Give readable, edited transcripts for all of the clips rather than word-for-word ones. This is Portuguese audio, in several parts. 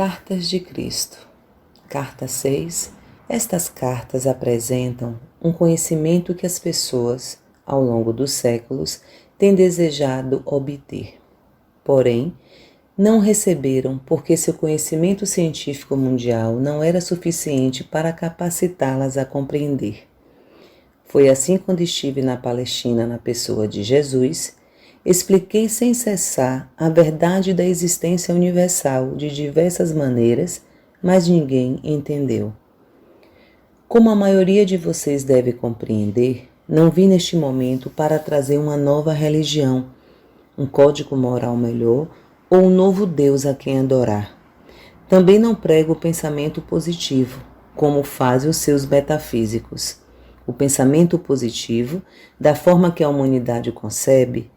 Cartas de Cristo. Carta 6. Estas cartas apresentam um conhecimento que as pessoas, ao longo dos séculos, têm desejado obter. Porém, não receberam porque seu conhecimento científico mundial não era suficiente para capacitá-las a compreender. Foi assim quando estive na Palestina na pessoa de Jesus, expliquei sem cessar a verdade da existência universal de diversas maneiras, mas ninguém entendeu. Como a maioria de vocês deve compreender, não vim neste momento para trazer uma nova religião, um código moral melhor ou um novo Deus a quem adorar. Também não prego o pensamento positivo, como fazem os seus metafísicos. O pensamento positivo, da forma que a humanidade concebe,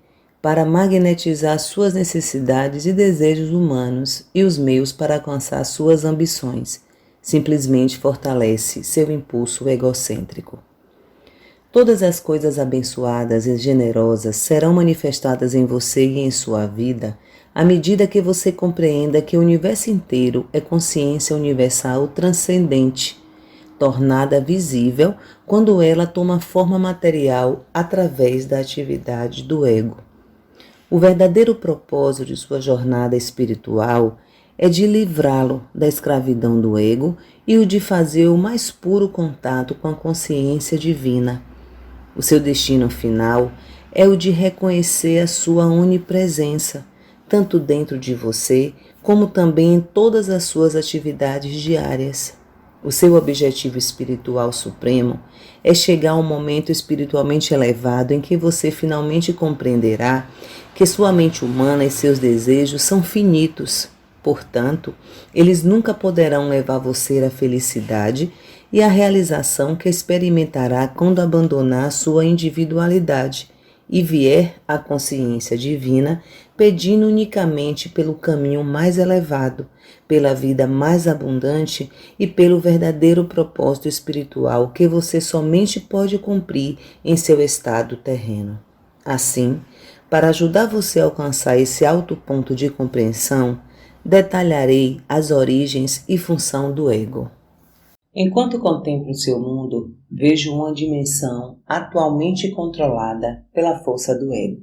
para magnetizar suas necessidades e desejos humanos e os meios para alcançar suas ambições, simplesmente fortalece seu impulso egocêntrico. Todas as coisas abençoadas e generosas serão manifestadas em você e em sua vida à medida que você compreenda que o universo inteiro é consciência universal transcendente, tornada visível quando ela toma forma material através da atividade do ego. O verdadeiro propósito de sua jornada espiritual é de livrá-lo da escravidão do ego e o de fazer o mais puro contato com a consciência divina. O seu destino final é o de reconhecer a sua onipresença, tanto dentro de você como também em todas as suas atividades diárias. O seu objetivo espiritual supremo é chegar a um momento espiritualmente elevado em que você finalmente compreenderá que sua mente humana e seus desejos são finitos. Portanto, eles nunca poderão levar você à felicidade e à realização que experimentará quando abandonar sua individualidade e vier à consciência divina, pedindo unicamente pelo caminho mais elevado, pela vida mais abundante e pelo verdadeiro propósito espiritual que você somente pode cumprir em seu estado terreno. Assim, para ajudar você a alcançar esse alto ponto de compreensão, detalharei as origens e função do ego. Enquanto contemplo o seu mundo, vejo uma dimensão atualmente controlada pela força do ego.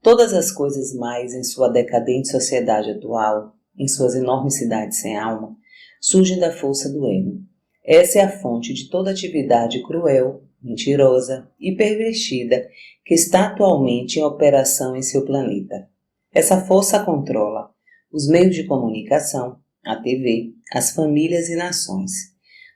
Todas as coisas mais em sua decadente sociedade atual, em suas enormes cidades sem alma, surgem da força do ego. Essa é a fonte de toda atividade cruel, mentirosa e pervertida que está atualmente em operação em seu planeta. Essa força controla os meios de comunicação, a TV, as famílias e nações.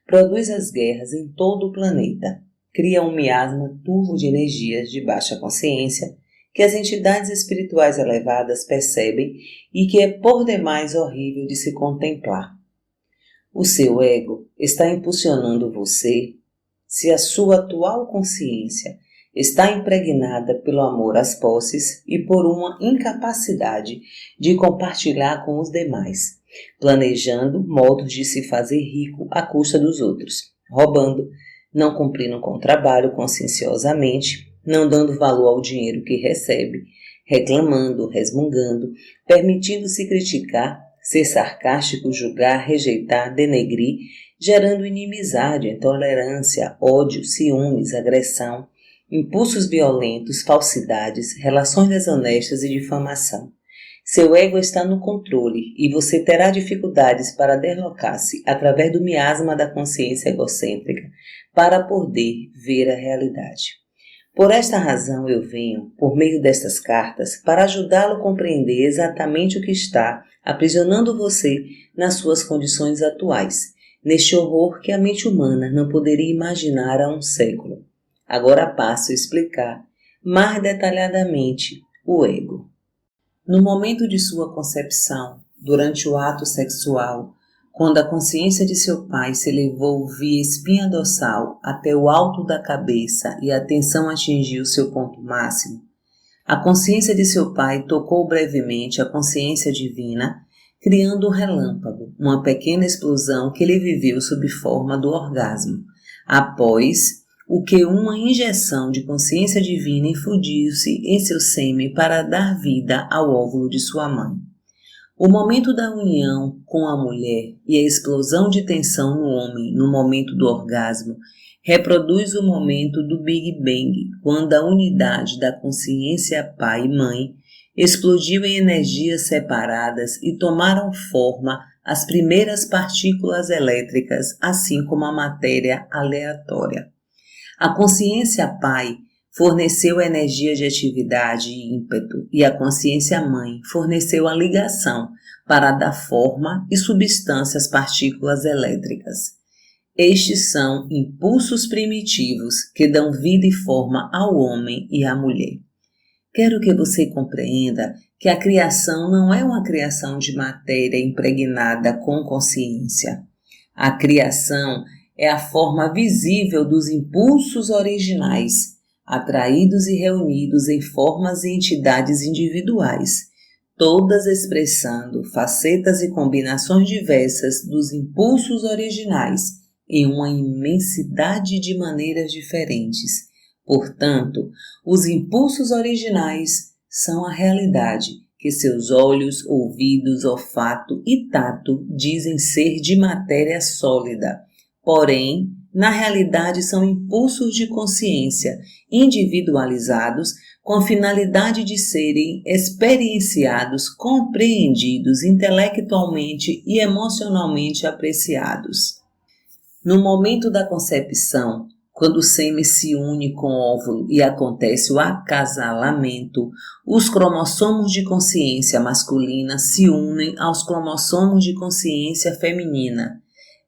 Produz as guerras em todo o planeta. Cria um miasma turvo de energias de baixa consciência que as entidades espirituais elevadas percebem e que é por demais horrível de se contemplar. O seu ego está impulsionando você, se a sua atual consciência está impregnada pelo amor às posses e por uma incapacidade de compartilhar com os demais, planejando modos de se fazer rico à custa dos outros, roubando, não cumprindo com o trabalho conscienciosamente, não dando valor ao dinheiro que recebe, reclamando, resmungando, permitindo-se criticar, ser sarcástico, julgar, rejeitar, denegrir, gerando inimizade, intolerância, ódio, ciúmes, agressão, impulsos violentos, falsidades, relações desonestas e difamação. Seu ego está no controle e você terá dificuldades para deslocar-se através do miasma da consciência egocêntrica para poder ver a realidade. Por esta razão eu venho, por meio destas cartas, para ajudá-lo a compreender exatamente o que está aprisionando você nas suas condições atuais, neste horror que a mente humana não poderia imaginar há um século. Agora passo a explicar mais detalhadamente o ego. No momento de sua concepção, durante o ato sexual, quando a consciência de seu pai se elevou via espinha dorsal até o alto da cabeça e a tensão atingiu seu ponto máximo, a consciência de seu pai tocou brevemente a consciência divina, criando um relâmpago, uma pequena explosão que ele viveu sob forma do orgasmo, após o que uma injeção de consciência divina infundiu-se em seu sêmen para dar vida ao óvulo de sua mãe. O momento da união com a mulher e a explosão de tensão no homem no momento do orgasmo reproduz o momento do Big Bang, quando a unidade da consciência pai e mãe explodiu em energias separadas e tomaram forma as primeiras partículas elétricas, assim como a matéria aleatória. A consciência pai forneceu a energia de atividade e ímpeto, e a consciência mãe forneceu a ligação para dar forma e substância às partículas elétricas. Estes são impulsos primitivos que dão vida e forma ao homem e à mulher. Quero que você compreenda que a criação não é uma criação de matéria impregnada com consciência. A criação é a forma visível dos impulsos originais, atraídos e reunidos em formas e entidades individuais, todas expressando facetas e combinações diversas dos impulsos originais em uma imensidade de maneiras diferentes. Portanto, os impulsos originais são a realidade que seus olhos, ouvidos, olfato e tato dizem ser de matéria sólida. Porém, na realidade são impulsos de consciência individualizados com a finalidade de serem experienciados, compreendidos intelectualmente e emocionalmente apreciados. No momento da concepção, quando o sêmen se une com o óvulo e acontece o acasalamento, os cromossomos de consciência masculina se unem aos cromossomos de consciência feminina.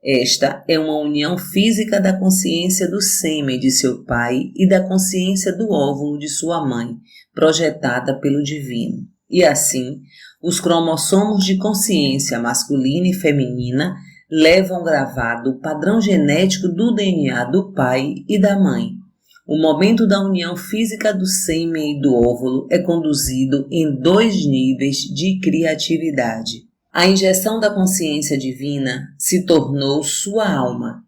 Esta é uma união física da consciência do sêmen de seu pai e da consciência do óvulo de sua mãe, projetada pelo divino. E assim, os cromossomos de consciência masculina e feminina levam gravado o padrão genético do DNA do pai e da mãe. O momento da união física do sêmen e do óvulo é conduzido em 2 níveis de criatividade. A injeção da consciência divina se tornou sua alma,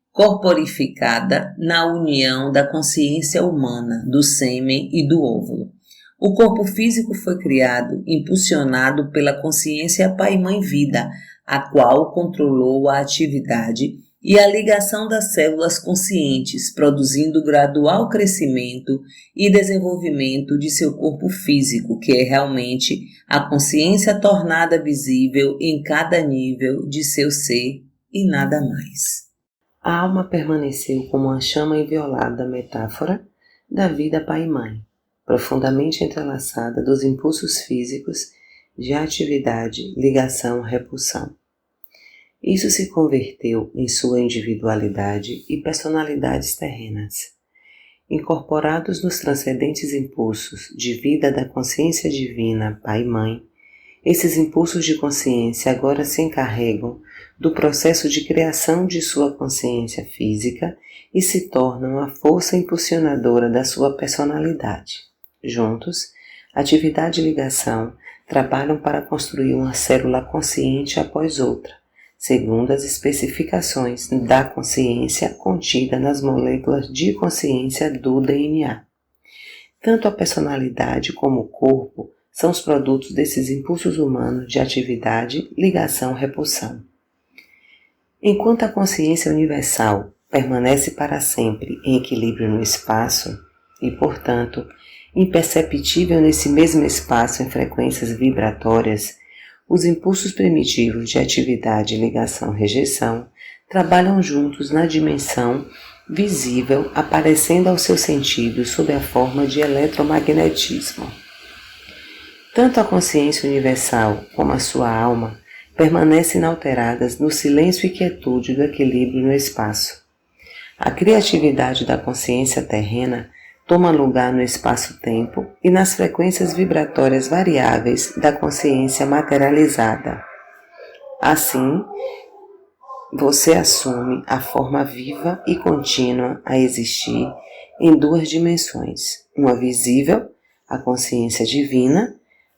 corporificada na união da consciência humana, do sêmen e do óvulo. O corpo físico foi criado, impulsionado pela consciência pai-mãe vida, a qual controlou a atividade e a ligação das células conscientes, produzindo gradual crescimento e desenvolvimento de seu corpo físico, que é realmente a consciência tornada visível em cada nível de seu ser e nada mais. A alma permaneceu como uma chama inviolada metáfora da vida pai e mãe, profundamente entrelaçada dos impulsos físicos de atividade, ligação, repulsão. Isso se converteu em sua individualidade e personalidades terrenas. Incorporados nos transcendentes impulsos de vida da consciência divina, Pai e Mãe, esses impulsos de consciência agora se encarregam do processo de criação de sua consciência física e se tornam a força impulsionadora da sua personalidade. Juntos, atividade e ligação trabalham para construir uma célula consciente após outra, segundo as especificações da consciência contida nas moléculas de consciência do DNA. Tanto a personalidade como o corpo são os produtos desses impulsos humanos de atividade, ligação, repulsão. Enquanto a consciência universal permanece para sempre em equilíbrio no espaço e, portanto, imperceptível nesse mesmo espaço em frequências vibratórias, os impulsos primitivos de atividade, ligação, rejeição trabalham juntos na dimensão visível, aparecendo aos seus sentidos sob a forma de eletromagnetismo. Tanto a consciência universal como a sua alma permanecem inalteradas no silêncio e quietude do equilíbrio no espaço. A criatividade da consciência terrena toma lugar no espaço-tempo e nas frequências vibratórias variáveis da consciência materializada. Assim, você assume a forma viva e contínua a existir em 2 dimensões, uma visível, a consciência divina,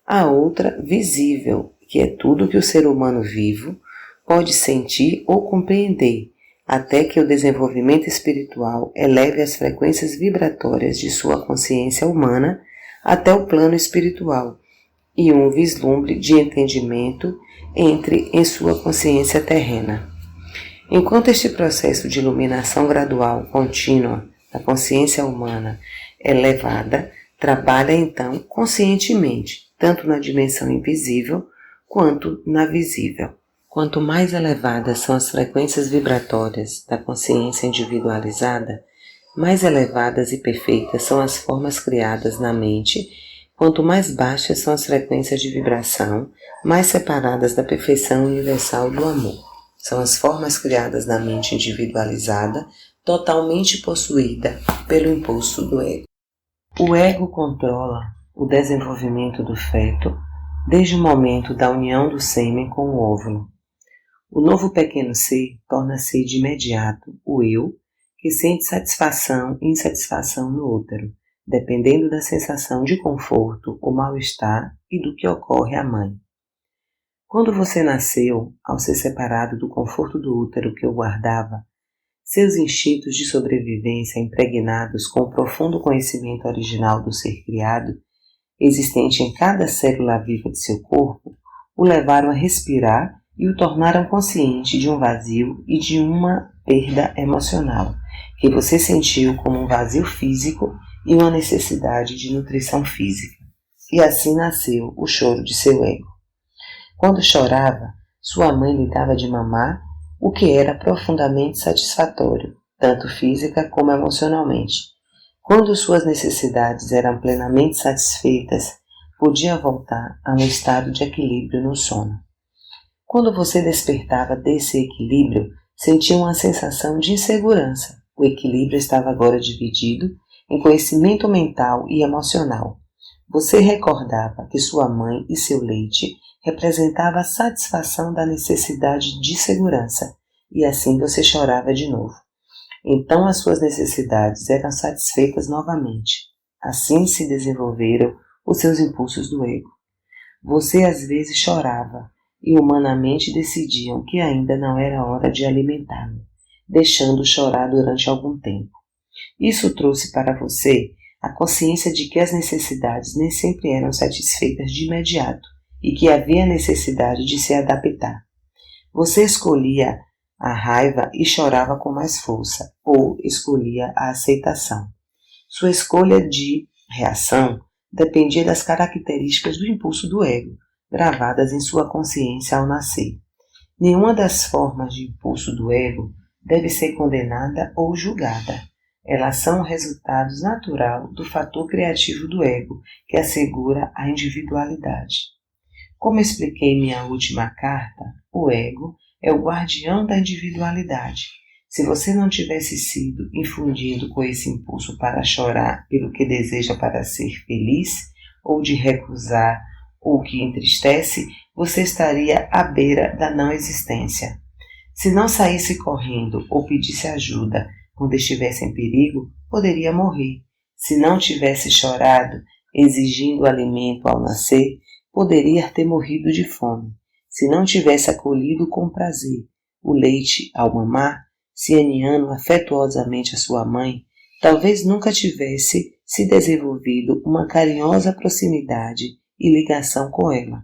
a outra visível, que é tudo que o ser humano vivo pode sentir ou compreender, até que o desenvolvimento espiritual eleve as frequências vibratórias de sua consciência humana até o plano espiritual, e um vislumbre de entendimento entre em sua consciência terrena. Enquanto este processo de iluminação gradual contínua da consciência humana é levada, trabalha então conscientemente, tanto na dimensão invisível quanto na visível. Quanto mais elevadas são as frequências vibratórias da consciência individualizada, mais elevadas e perfeitas são as formas criadas na mente. Quanto mais baixas são as frequências de vibração, mais separadas da perfeição universal do amor. São as formas criadas na mente individualizada, totalmente possuída pelo impulso do ego. O ego controla o desenvolvimento do feto desde o momento da união do sêmen com o óvulo. O novo pequeno ser torna-se de imediato o eu, que sente satisfação e insatisfação no útero, dependendo da sensação de conforto ou mal-estar e do que ocorre à mãe. Quando você nasceu, ao ser separado do conforto do útero que o guardava, seus instintos de sobrevivência impregnados com o profundo conhecimento original do ser criado, existente em cada célula viva de seu corpo, o levaram a respirar e o tornaram consciente de um vazio e de uma perda emocional, que você sentiu como um vazio físico e uma necessidade de nutrição física. E assim nasceu o choro de seu ego. Quando chorava, sua mãe lhe dava de mamar, o que era profundamente satisfatório, tanto física como emocionalmente. Quando suas necessidades eram plenamente satisfeitas, podia voltar a um estado de equilíbrio no sono. Quando você despertava desse equilíbrio, sentia uma sensação de insegurança. O equilíbrio estava agora dividido em conhecimento mental e emocional. Você recordava que sua mãe e seu leite representavam a satisfação da necessidade de segurança, e assim você chorava de novo. Então as suas necessidades eram satisfeitas novamente. Assim se desenvolveram os seus impulsos do ego. Você às vezes chorava, e humanamente decidiam que ainda não era hora de alimentá-lo, deixando-o chorar durante algum tempo. Isso trouxe para você a consciência de que as necessidades nem sempre eram satisfeitas de imediato e que havia necessidade de se adaptar. Você escolhia a raiva e chorava com mais força, ou escolhia a aceitação. Sua escolha de reação dependia das características do impulso do ego, gravadas em sua consciência ao nascer. Nenhuma das formas de impulso do ego deve ser condenada ou julgada. Elas são o resultado natural do fator criativo do ego, que assegura a individualidade. Como expliquei em minha última carta, o ego é o guardião da individualidade. Se você não tivesse sido infundido com esse impulso para chorar pelo que deseja para ser feliz, ou de recusar o que entristece, você estaria à beira da não existência. Se não saísse correndo ou pedisse ajuda quando estivesse em perigo, poderia morrer. Se não tivesse chorado, exigindo alimento ao nascer, poderia ter morrido de fome. Se não tivesse acolhido com prazer o leite ao mamar, se aninhando afetuosamente a sua mãe, talvez nunca tivesse se desenvolvido uma carinhosa proximidade e ligação com ela.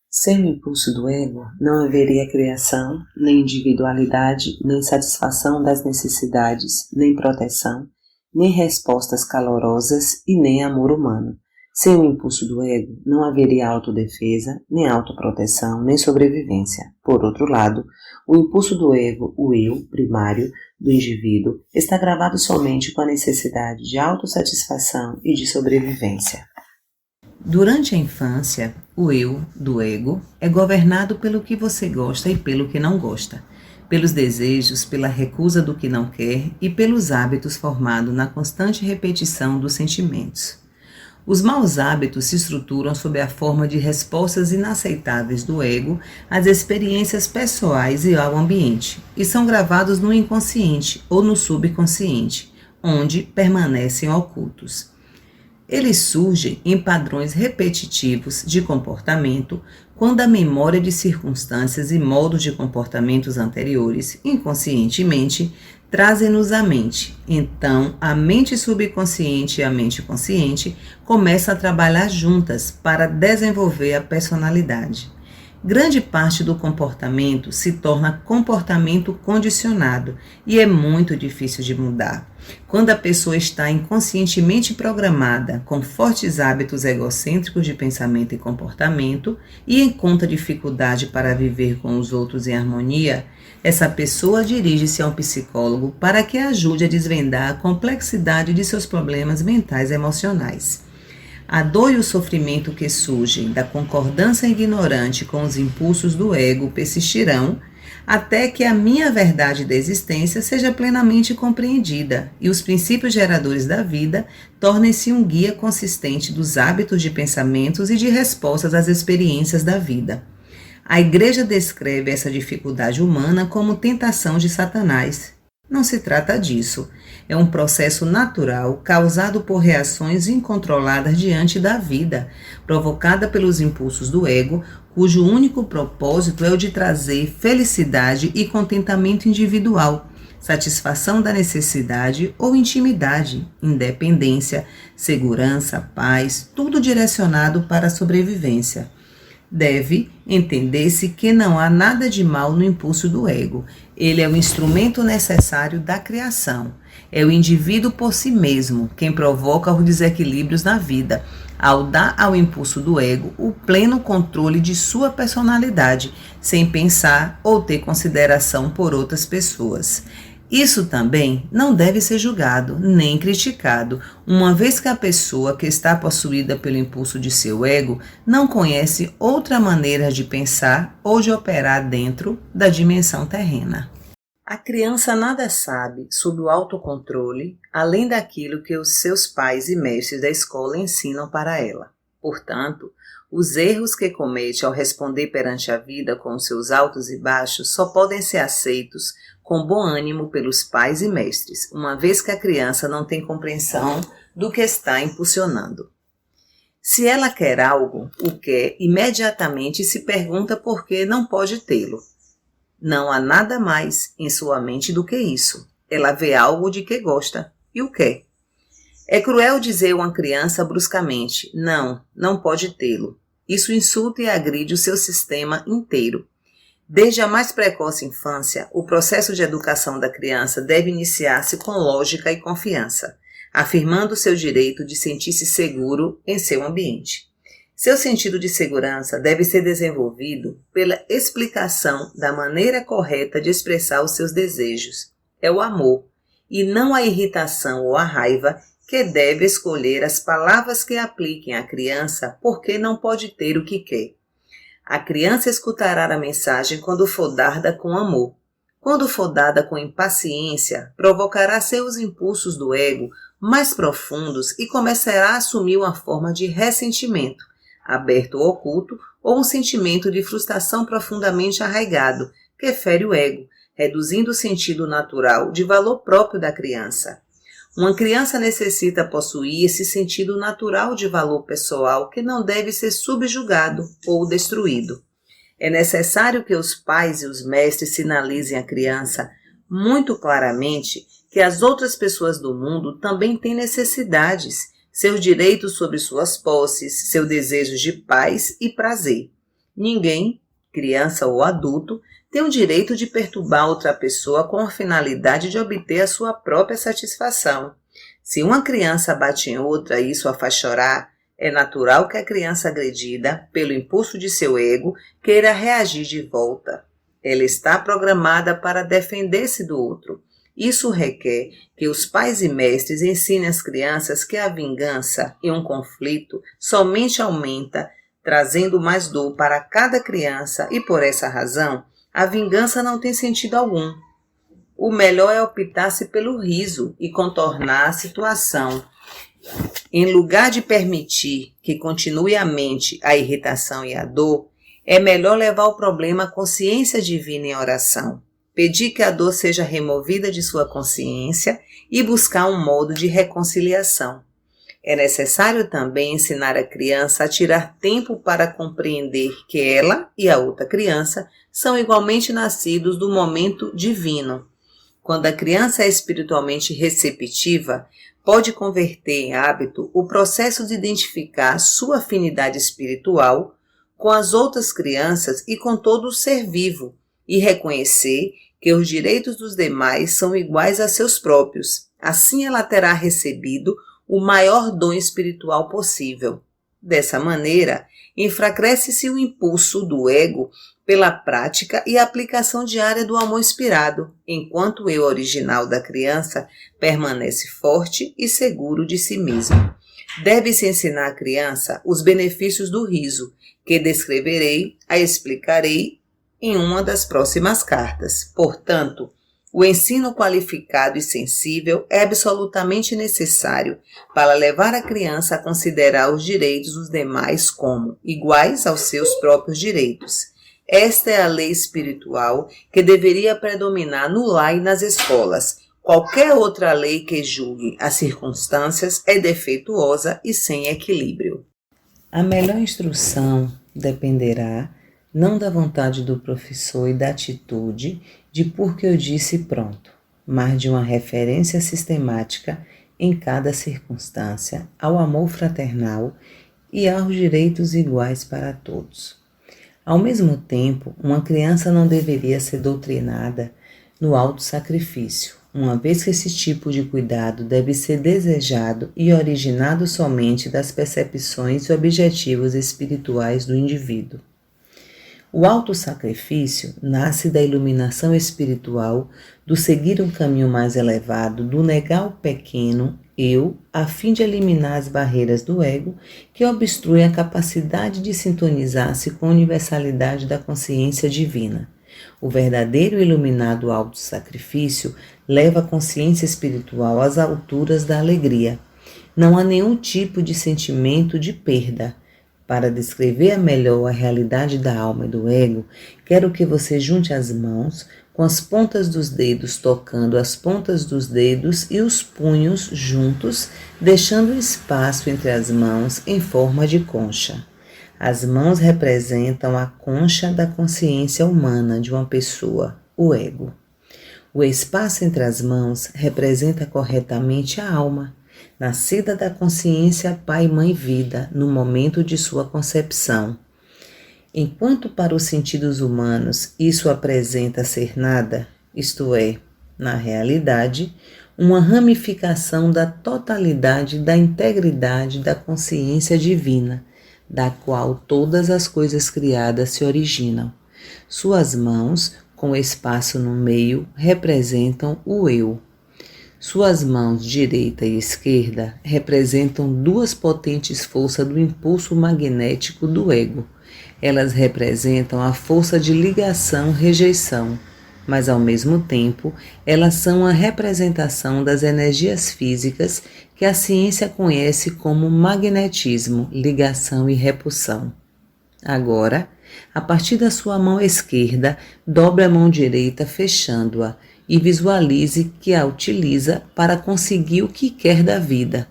Sem o impulso do ego, não haveria criação, nem individualidade, nem satisfação das necessidades, nem proteção, nem respostas calorosas e nem amor humano. Sem o impulso do ego, não haveria autodefesa, nem autoproteção, nem sobrevivência. Por outro lado, o impulso do ego, o eu primário do indivíduo, está gravado somente com a necessidade de autossatisfação e de sobrevivência. Durante a infância, o eu do ego é governado pelo que você gosta e pelo que não gosta, pelos desejos, pela recusa do que não quer e pelos hábitos formados na constante repetição dos sentimentos. Os maus hábitos se estruturam sob a forma de respostas inaceitáveis do ego às experiências pessoais e ao ambiente, e são gravados no inconsciente ou no subconsciente, onde permanecem ocultos. Eles surgem em padrões repetitivos de comportamento quando a memória de circunstâncias e modos de comportamentos anteriores, inconscientemente, trazem-nos à mente. Então, a mente subconsciente e a mente consciente começam a trabalhar juntas para desenvolver a personalidade. Grande parte do comportamento se torna comportamento condicionado e é muito difícil de mudar. Quando a pessoa está inconscientemente programada com fortes hábitos egocêntricos de pensamento e comportamento e encontra dificuldade para viver com os outros em harmonia, essa pessoa dirige-se a um psicólogo para que a ajude a desvendar a complexidade de seus problemas mentais e emocionais. A dor e o sofrimento que surgem da concordância ignorante com os impulsos do ego persistirão até que a minha verdade da existência seja plenamente compreendida e os princípios geradores da vida tornem-se um guia consistente dos hábitos de pensamentos e de respostas às experiências da vida. A Igreja descreve essa dificuldade humana como tentação de Satanás. Não se trata disso. É um processo natural causado por reações incontroladas diante da vida, provocada pelos impulsos do ego, cujo único propósito é o de trazer felicidade e contentamento individual, satisfação da necessidade ou intimidade, independência, segurança, paz, tudo direcionado para a sobrevivência. Deve entender-se que não há nada de mal no impulso do ego. Ele é o instrumento necessário da criação. É o indivíduo por si mesmo quem provoca os desequilíbrios na vida, ao dar ao impulso do ego o pleno controle de sua personalidade, sem pensar ou ter consideração por outras pessoas. Isso também não deve ser julgado nem criticado, uma vez que a pessoa que está possuída pelo impulso de seu ego não conhece outra maneira de pensar ou de operar dentro da dimensão terrena. A criança nada sabe sobre o autocontrole, além daquilo que os seus pais e mestres da escola ensinam para ela. Portanto, os erros que comete ao responder perante a vida com os seus altos e baixos só podem ser aceitos com bom ânimo pelos pais e mestres, uma vez que a criança não tem compreensão do que está impulsionando. Se ela quer algo, o quer imediatamente e se pergunta por que não pode tê-lo. Não há nada mais em sua mente do que isso. Ela vê algo de que gosta e o quer. É cruel dizer a uma criança bruscamente, não pode tê-lo. Isso insulta e agride o seu sistema inteiro. Desde a mais precoce infância, o processo de educação da criança deve iniciar-se com lógica e confiança, afirmando seu direito de sentir-se seguro em seu ambiente. Seu sentido de segurança deve ser desenvolvido pela explicação da maneira correta de expressar os seus desejos. É o amor, e não a irritação ou a raiva, que deve escolher as palavras que apliquem à criança porque não pode ter o que quer. A criança escutará a mensagem quando for dada com amor. Quando for dada com impaciência, provocará seus impulsos do ego mais profundos e começará a assumir uma forma de ressentimento, aberto ou oculto, ou um sentimento de frustração profundamente arraigado, que fere o ego, reduzindo o sentido natural de valor próprio da criança. Uma criança necessita possuir esse sentido natural de valor pessoal que não deve ser subjugado ou destruído. É necessário que os pais e os mestres sinalizem à criança muito claramente que as outras pessoas do mundo também têm necessidades, seus direitos sobre suas posses, seus desejos de paz e prazer. Ninguém, criança ou adulto, tem o direito de perturbar outra pessoa com a finalidade de obter a sua própria satisfação. Se uma criança bate em outra e isso a faz chorar, é natural que a criança agredida, pelo impulso de seu ego, queira reagir de volta. Ela está programada para defender-se do outro. Isso requer que os pais e mestres ensinem às crianças que a vingança em um conflito somente aumenta, trazendo mais dor para cada criança e, por essa razão, a vingança não tem sentido algum. O melhor é optar-se pelo riso e contornar a situação. Em lugar de permitir que continue a mente a irritação e a dor, é melhor levar o problema à consciência divina em oração. Pedir que a dor seja removida de sua consciência e buscar um modo de reconciliação. É necessário também ensinar a criança a tirar tempo para compreender que ela e a outra criança são igualmente nascidos do momento divino. Quando a criança é espiritualmente receptiva, pode converter em hábito o processo de identificar sua afinidade espiritual com as outras crianças e com todo o ser vivo, e reconhecer que os direitos dos demais são iguais a seus próprios. Assim ela terá recebido o maior dom espiritual possível. Dessa maneira, enfraquece-se o impulso do ego pela prática e aplicação diária do amor inspirado, enquanto o eu original da criança permanece forte e seguro de si mesmo. Deve-se ensinar à criança os benefícios do riso, que descreverei e explicarei em uma das próximas cartas. Portanto, o ensino qualificado e sensível é absolutamente necessário para levar a criança a considerar os direitos dos demais como iguais aos seus próprios direitos. Esta é a lei espiritual que deveria predominar no lar e nas escolas. Qualquer outra lei que julgue as circunstâncias é defeituosa e sem equilíbrio. A melhor instrução dependerá não da vontade do professor e da atitude de porque eu disse pronto, mas de uma referência sistemática em cada circunstância ao amor fraternal e aos direitos iguais para todos. Ao mesmo tempo, uma criança não deveria ser doutrinada no autossacrifício, uma vez que esse tipo de cuidado deve ser desejado e originado somente das percepções e objetivos espirituais do indivíduo. O autossacrifício nasce da iluminação espiritual, do seguir um caminho mais elevado, do negar o pequeno eu, a fim de eliminar as barreiras do ego que obstruem a capacidade de sintonizar-se com a universalidade da consciência divina. O verdadeiro e iluminado autossacrifício leva a consciência espiritual às alturas da alegria. Não há nenhum tipo de sentimento de perda. Para descrever melhor a realidade da alma e do ego, quero que você junte as mãos, com as pontas dos dedos tocando as pontas dos dedos e os punhos juntos, deixando espaço entre as mãos em forma de concha. As mãos representam a concha da consciência humana de uma pessoa, o ego. O espaço entre as mãos representa corretamente a alma, nascida da consciência Pai, Mãe, Vida, no momento de sua concepção. Enquanto para os sentidos humanos isso apresenta ser nada, isto é, na realidade, uma ramificação da totalidade da integridade da consciência divina, da qual todas as coisas criadas se originam. Suas mãos, com espaço no meio, representam o eu. Suas mãos direita e esquerda representam duas potentes forças do impulso magnético do ego. Elas representam a força de ligação-rejeição, mas ao mesmo tempo elas são a representação das energias físicas que a ciência conhece como magnetismo, ligação e repulsão. Agora, a partir da sua mão esquerda, dobre a mão direita fechando-a e visualize que a utiliza para conseguir o que quer da vida.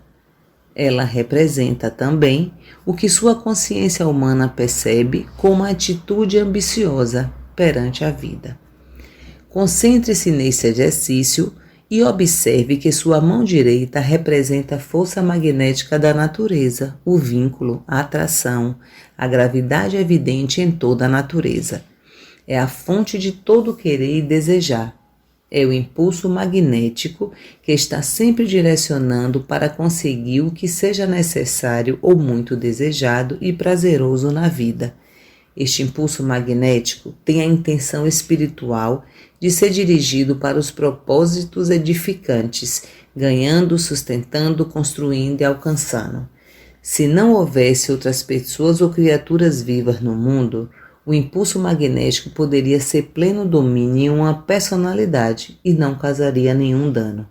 Ela representa também o que sua consciência humana percebe como uma atitude ambiciosa perante a vida. Concentre-se nesse exercício e observe que sua mão direita representa a força magnética da natureza, o vínculo, a atração, a gravidade evidente em toda a natureza. É a fonte de todo querer e desejar. É o impulso magnético que está sempre direcionando para conseguir o que seja necessário ou muito desejado e prazeroso na vida. Este impulso magnético tem a intenção espiritual de ser dirigido para os propósitos edificantes, ganhando, sustentando, construindo e alcançando. Se não houvesse outras pessoas ou criaturas vivas no mundo, o impulso magnético poderia ser pleno domínio em uma personalidade e não causaria nenhum dano.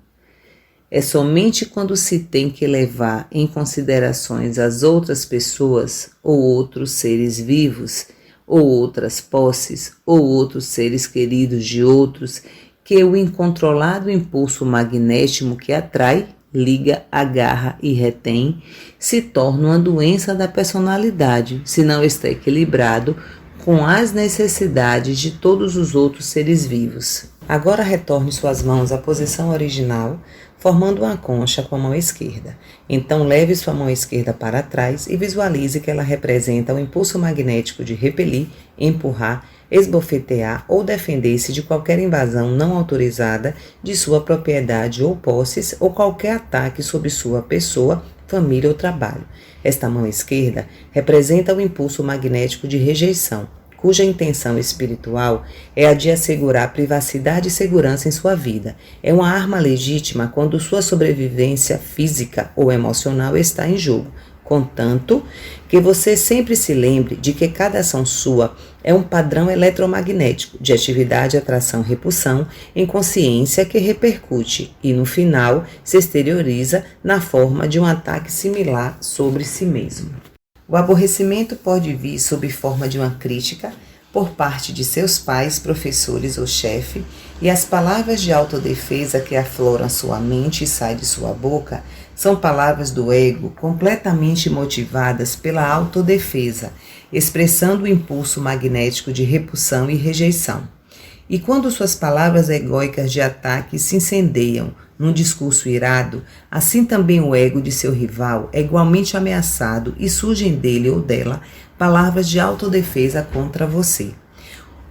É somente quando se tem que levar em considerações as outras pessoas ou outros seres vivos, ou outras posses, ou outros seres queridos de outros, que o incontrolável impulso magnético que atrai liga, agarra e retém, se torna uma doença da personalidade, se não está equilibrado com as necessidades de todos os outros seres vivos. Agora retorne suas mãos à posição original, formando uma concha com a mão esquerda. Então leve sua mão esquerda para trás e visualize que ela representa o impulso magnético de repelir, empurrar, esbofetear ou defender-se de qualquer invasão não autorizada de sua propriedade ou posses ou qualquer ataque sobre sua pessoa, família ou trabalho. Esta mão esquerda representa o impulso magnético de rejeição, cuja intenção espiritual é a de assegurar privacidade e segurança em sua vida. É uma arma legítima quando sua sobrevivência física ou emocional está em jogo, contanto que você sempre se lembre de que cada ação sua é um padrão eletromagnético de atividade, atração, repulsão em consciência que repercute e, no final, se exterioriza na forma de um ataque similar sobre si mesmo. O aborrecimento pode vir sob forma de uma crítica por parte de seus pais, professores ou chefe, e as palavras de autodefesa que afloram sua mente e saem de sua boca são palavras do ego completamente motivadas pela autodefesa, expressando o impulso magnético de repulsão e rejeição. E quando suas palavras egóicas de ataque se incendeiam num discurso irado, assim também o ego de seu rival é igualmente ameaçado e surgem dele ou dela palavras de autodefesa contra você.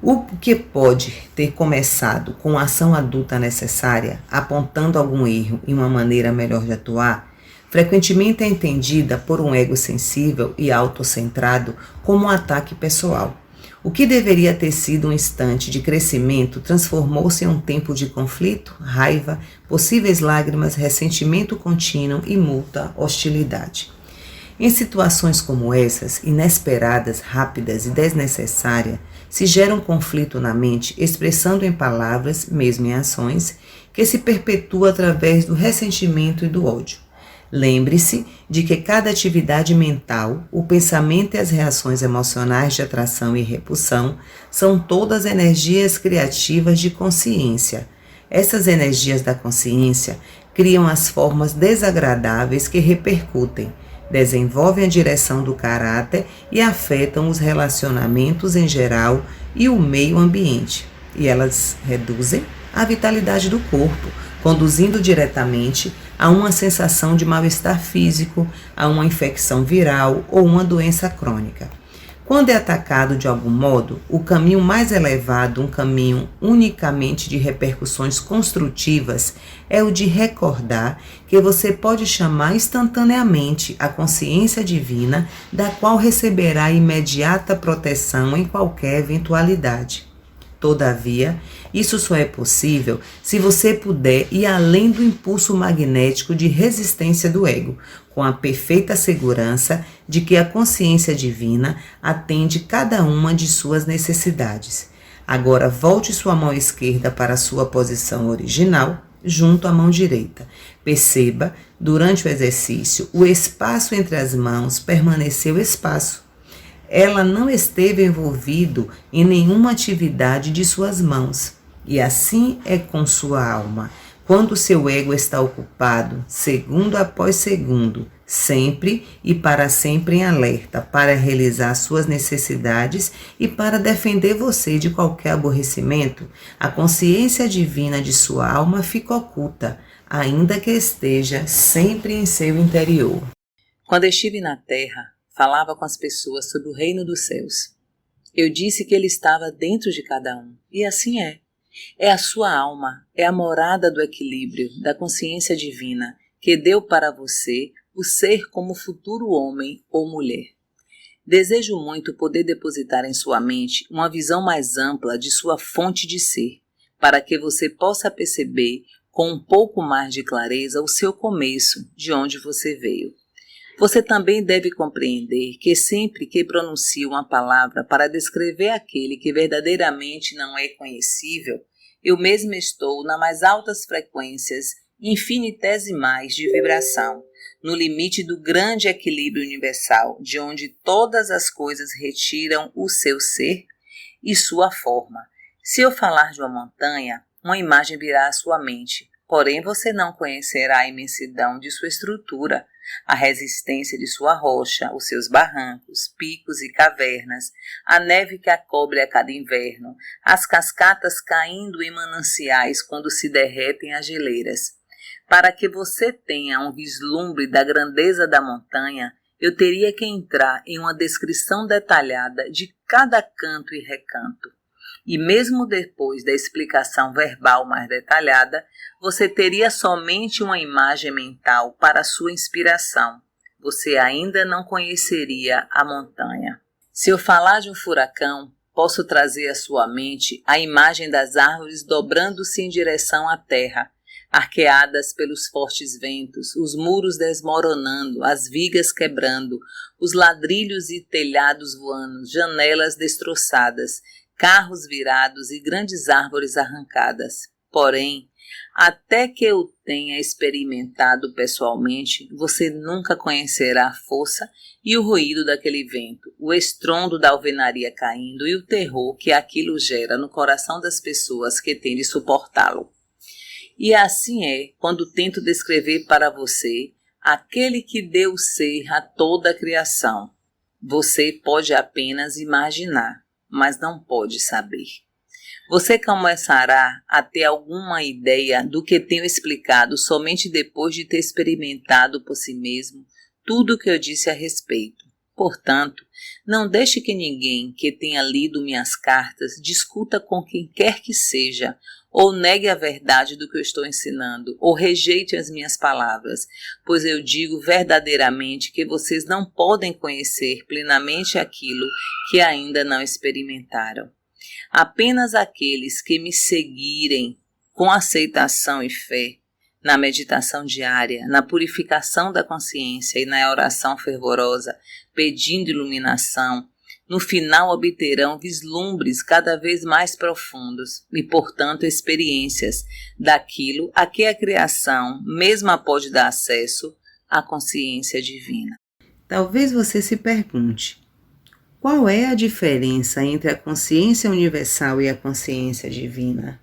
O que pode ter começado com a ação adulta necessária, apontando algum erro e uma maneira melhor de atuar, frequentemente é entendida por um ego sensível e autocentrado como um ataque pessoal. O que deveria ter sido um instante de crescimento transformou-se em um tempo de conflito, raiva, possíveis lágrimas, ressentimento contínuo e multa hostilidade. Em situações como essas, inesperadas, rápidas e desnecessárias, se gera um conflito na mente, expressando em palavras, mesmo em ações, que se perpetua através do ressentimento e do ódio. Lembre-se de que cada atividade mental, o pensamento e as reações emocionais de atração e repulsão são todas energias criativas de consciência. Essas energias da consciência criam as formas desagradáveis que repercutem, desenvolvem a direção do caráter e afetam os relacionamentos em geral e o meio ambiente. E elas reduzem a vitalidade do corpo, conduzindo diretamente a uma sensação de mal-estar físico, a uma infecção viral ou uma doença crônica. Quando é atacado de algum modo, o caminho mais elevado, um caminho unicamente de repercussões construtivas, é o de recordar que você pode chamar instantaneamente a consciência divina, da qual receberá imediata proteção em qualquer eventualidade. Todavia, isso só é possível se você puder ir além do impulso magnético de resistência do ego, com a perfeita segurança de que a consciência divina atende cada uma de suas necessidades. Agora volte sua mão esquerda para a sua posição original, junto à mão direita. Perceba, durante o exercício, o espaço entre as mãos permaneceu espaço. Ela não esteve envolvido em nenhuma atividade de suas mãos. E assim é com sua alma. Quando seu ego está ocupado, segundo após segundo, sempre e para sempre em alerta, para realizar suas necessidades e para defender você de qualquer aborrecimento, a consciência divina de sua alma fica oculta, ainda que esteja sempre em seu interior. Quando estive na Terra, falava com as pessoas sobre o reino dos céus. Eu disse que ele estava dentro de cada um, e assim é. É a sua alma, é a morada do equilíbrio, da consciência divina, que deu para você o ser como futuro homem ou mulher. Desejo muito poder depositar em sua mente uma visão mais ampla de sua fonte de ser, para que você possa perceber com um pouco mais de clareza o seu começo, de onde você veio. Você também deve compreender que sempre que pronuncio uma palavra para descrever aquele que verdadeiramente não é conhecível, eu mesmo estou nas mais altas frequências infinitesimais de vibração, no limite do grande equilíbrio universal, de onde todas as coisas retiram o seu ser e sua forma. Se eu falar de uma montanha, uma imagem virá à sua mente. Porém, você não conhecerá a imensidão de sua estrutura, a resistência de sua rocha, os seus barrancos, picos e cavernas, a neve que a cobre a cada inverno, as cascatas caindo em mananciais quando se derretem as geleiras. Para que você tenha um vislumbre da grandeza da montanha, eu teria que entrar em uma descrição detalhada de cada canto e recanto. E mesmo depois da explicação verbal mais detalhada, você teria somente uma imagem mental para sua inspiração. Você ainda não conheceria a montanha. Se eu falar de um furacão, posso trazer à sua mente a imagem das árvores dobrando-se em direção à terra, arqueadas pelos fortes ventos, os muros desmoronando, as vigas quebrando, os ladrilhos e telhados voando, janelas destroçadas, carros virados e grandes árvores arrancadas. Porém, até que eu tenha experimentado pessoalmente, você nunca conhecerá a força e o ruído daquele vento, o estrondo da alvenaria caindo e o terror que aquilo gera no coração das pessoas que têm de suportá-lo. E assim é quando tento descrever para você aquele que deu ser a toda a criação. Você pode apenas imaginar, mas não pode saber. Você começará a ter alguma ideia do que tenho explicado somente depois de ter experimentado por si mesmo tudo o que eu disse a respeito. Portanto, não deixe que ninguém que tenha lido minhas cartas discuta com quem quer que seja, ou negue a verdade do que eu estou ensinando, ou rejeite as minhas palavras, pois eu digo verdadeiramente que vocês não podem conhecer plenamente aquilo que ainda não experimentaram. Apenas aqueles que me seguirem com aceitação e fé, na meditação diária, na purificação da consciência e na oração fervorosa, pedindo iluminação, no final obterão vislumbres cada vez mais profundos e, portanto, experiências daquilo a que a criação mesma pode dar acesso à consciência divina. Talvez você se pergunte, qual é a diferença entre a consciência universal e a consciência divina?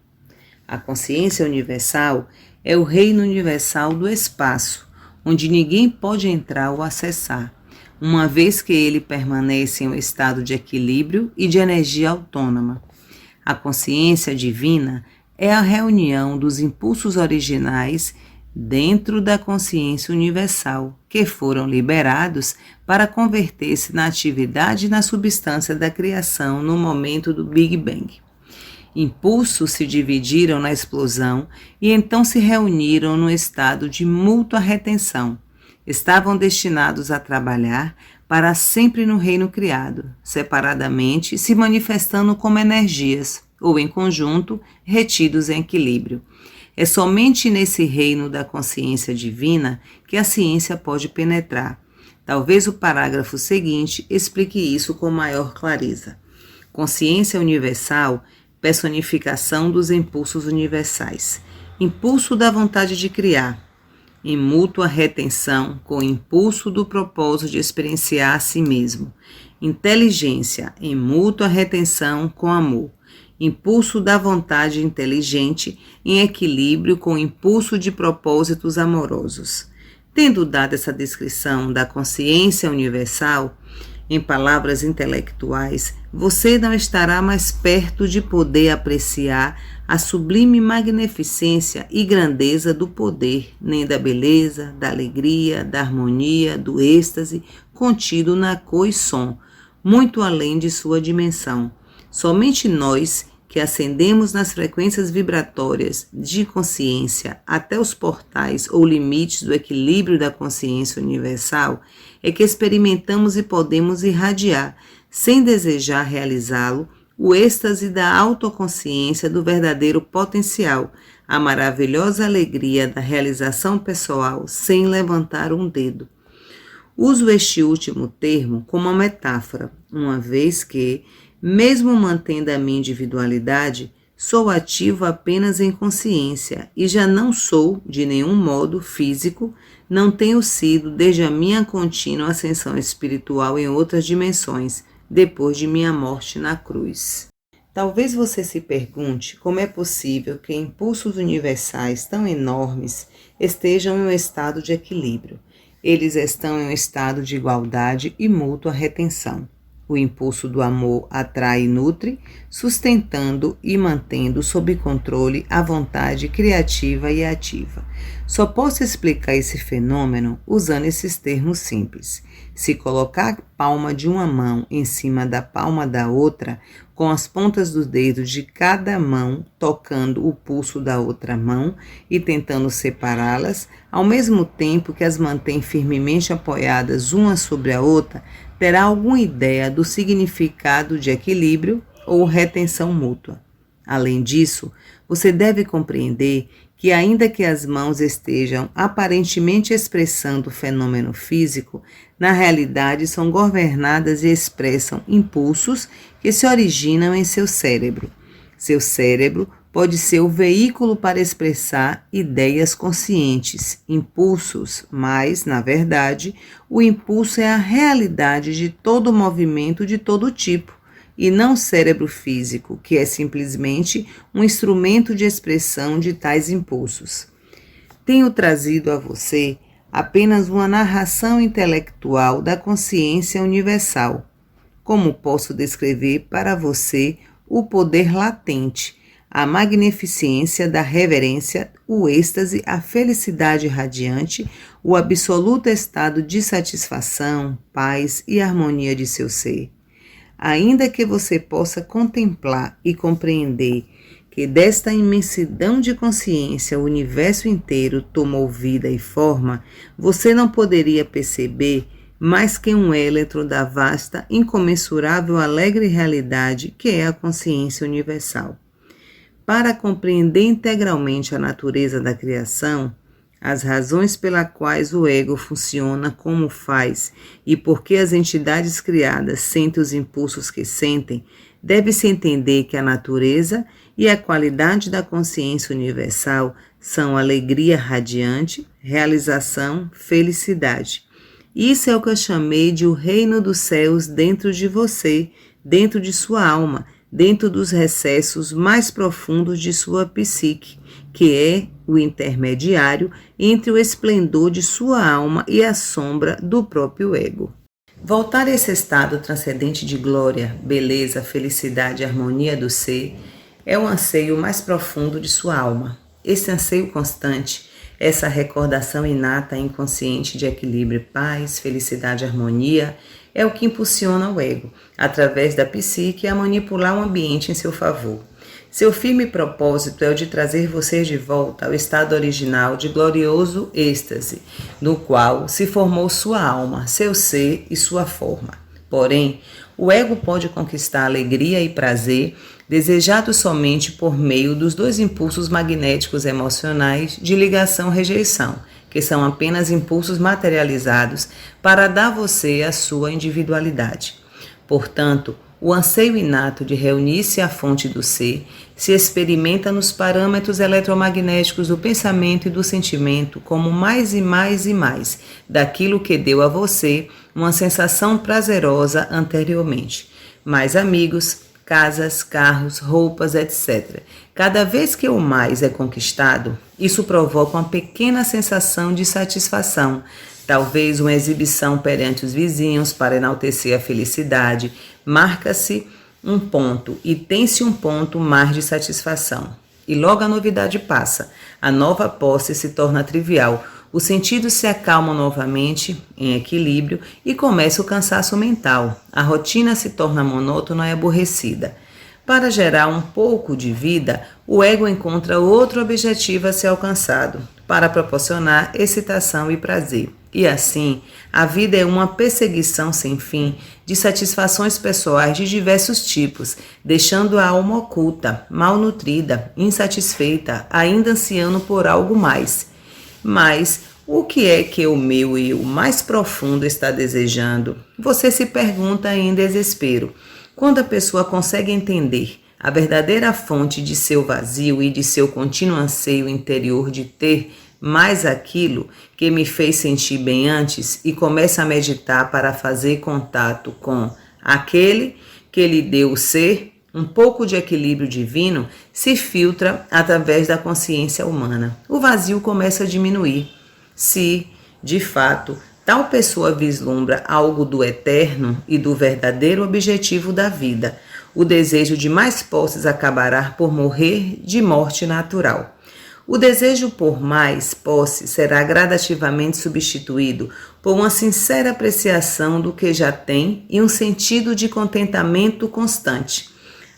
A consciência universal é o reino universal do espaço, onde ninguém pode entrar ou acessar, uma vez que ele permanece em um estado de equilíbrio e de energia autônoma. A consciência divina é a reunião dos impulsos originais dentro da consciência universal, que foram liberados para converter-se na atividade e na substância da criação no momento do Big Bang. Impulsos se dividiram na explosão e então se reuniram no estado de mútua retenção. Estavam destinados a trabalhar para sempre no reino criado, separadamente se manifestando como energias, ou em conjunto, retidos em equilíbrio. É somente nesse reino da consciência divina que a ciência pode penetrar. Talvez o parágrafo seguinte explique isso com maior clareza. Consciência universal, personificação dos impulsos universais. Impulso da vontade de criar, em mútua retenção com o impulso do propósito de experienciar a si mesmo. Inteligência, em mútua retenção com amor. Impulso da vontade inteligente, em equilíbrio com o impulso de propósitos amorosos. Tendo dado essa descrição da consciência universal, em palavras intelectuais, você não estará mais perto de poder apreciar a sublime magnificência e grandeza do poder, nem da beleza, da alegria, da harmonia, do êxtase contido na cor e som, muito além de sua dimensão. Somente nós, que ascendemos nas frequências vibratórias de consciência até os portais ou limites do equilíbrio da consciência universal, é que experimentamos e podemos irradiar, sem desejar realizá-lo, o êxtase da autoconsciência do verdadeiro potencial, a maravilhosa alegria da realização pessoal sem levantar um dedo. Uso este último termo como uma metáfora, uma vez que, mesmo mantendo a minha individualidade, sou ativo apenas em consciência e já não sou, de nenhum modo, físico, não tenho sido desde a minha contínua ascensão espiritual em outras dimensões, depois de minha morte na cruz. Talvez você se pergunte como é possível que impulsos universais tão enormes estejam em um estado de equilíbrio. Eles estão em um estado de igualdade e mútua retenção. O impulso do amor atrai e nutre, sustentando e mantendo sob controle a vontade criativa e ativa. Só posso explicar esse fenômeno usando esses termos simples. Se colocar a palma de uma mão em cima da palma da outra, com as pontas dos dedos de cada mão tocando o pulso da outra mão e tentando separá-las, ao mesmo tempo que as mantém firmemente apoiadas uma sobre a outra, terá alguma ideia do significado de equilíbrio ou retenção mútua. Além disso, você deve compreender que, ainda que as mãos estejam aparentemente expressando o fenômeno físico, na realidade são governadas e expressam impulsos que se originam em seu cérebro. Seu cérebro pode ser o veículo para expressar ideias conscientes, impulsos, mas, na verdade, o impulso é a realidade de todo movimento de todo tipo, e não o cérebro físico, que é simplesmente um instrumento de expressão de tais impulsos. Tenho trazido a você apenas uma narração intelectual da consciência universal. Como posso descrever para você o poder latente, a magnificência da reverência, o êxtase, a felicidade radiante, o absoluto estado de satisfação, paz e harmonia de seu ser? Ainda que você possa contemplar e compreender que desta imensidão de consciência o universo inteiro tomou vida e forma, você não poderia perceber mais que um elétron da vasta, incomensurável, alegre realidade que é a consciência universal. Para compreender integralmente a natureza da criação, as razões pelas quais o ego funciona como faz e por que as entidades criadas sentem os impulsos que sentem, deve-se entender que a natureza e a qualidade da consciência universal são alegria radiante, realização, felicidade. Isso é o que eu chamei de o reino dos céus dentro de você, dentro de sua alma, dentro dos recessos mais profundos de sua psique, que é o intermediário entre o esplendor de sua alma e a sombra do próprio ego. Voltar a esse estado transcendente de glória, beleza, felicidade e harmonia do ser é o anseio mais profundo de sua alma. Esse anseio constante, essa recordação inata e inconsciente de equilíbrio, paz, felicidade e harmonia é o que impulsiona o ego, através da psique, a manipular o ambiente em seu favor. Seu firme propósito é o de trazer você de volta ao estado original de glorioso êxtase, no qual se formou sua alma, seu ser e sua forma. Porém, o ego pode conquistar alegria e prazer desejados somente por meio dos dois impulsos magnéticos emocionais de ligação-rejeição, que são apenas impulsos materializados para dar a você a sua individualidade. Portanto, o anseio inato de reunir-se à fonte do ser se experimenta nos parâmetros eletromagnéticos do pensamento e do sentimento como mais e mais e mais daquilo que deu a você uma sensação prazerosa anteriormente. Mais amigos, casas, carros, roupas, etc. Cada vez que o mais é conquistado, isso provoca uma pequena sensação de satisfação, talvez uma exibição perante os vizinhos para enaltecer a felicidade. Marca-se um ponto e tem-se um ponto mais de satisfação. E logo a novidade passa, a nova posse se torna trivial, os sentidos se acalmam novamente em equilíbrio e começa o cansaço mental. A rotina se torna monótona e aborrecida. Para gerar um pouco de vida, o ego encontra outro objetivo a ser alcançado, para proporcionar excitação e prazer. E assim, a vida é uma perseguição sem fim de satisfações pessoais de diversos tipos, deixando a alma oculta, malnutrida, insatisfeita, ainda ansiando por algo mais. Mas o que é que o meu eu mais profundo está desejando? Você se pergunta em desespero. Quando a pessoa consegue entender a verdadeira fonte de seu vazio e de seu contínuo anseio interior de ter mais aquilo que me fez sentir bem antes e começa a meditar para fazer contato com aquele que lhe deu o ser, um pouco de equilíbrio divino se filtra através da consciência humana. O vazio começa a diminuir. Se, de fato, tal pessoa vislumbra algo do eterno e do verdadeiro objetivo da vida, o desejo de mais posses acabará por morrer de morte natural. O desejo por mais posse será gradativamente substituído por uma sincera apreciação do que já tem e um sentido de contentamento constante,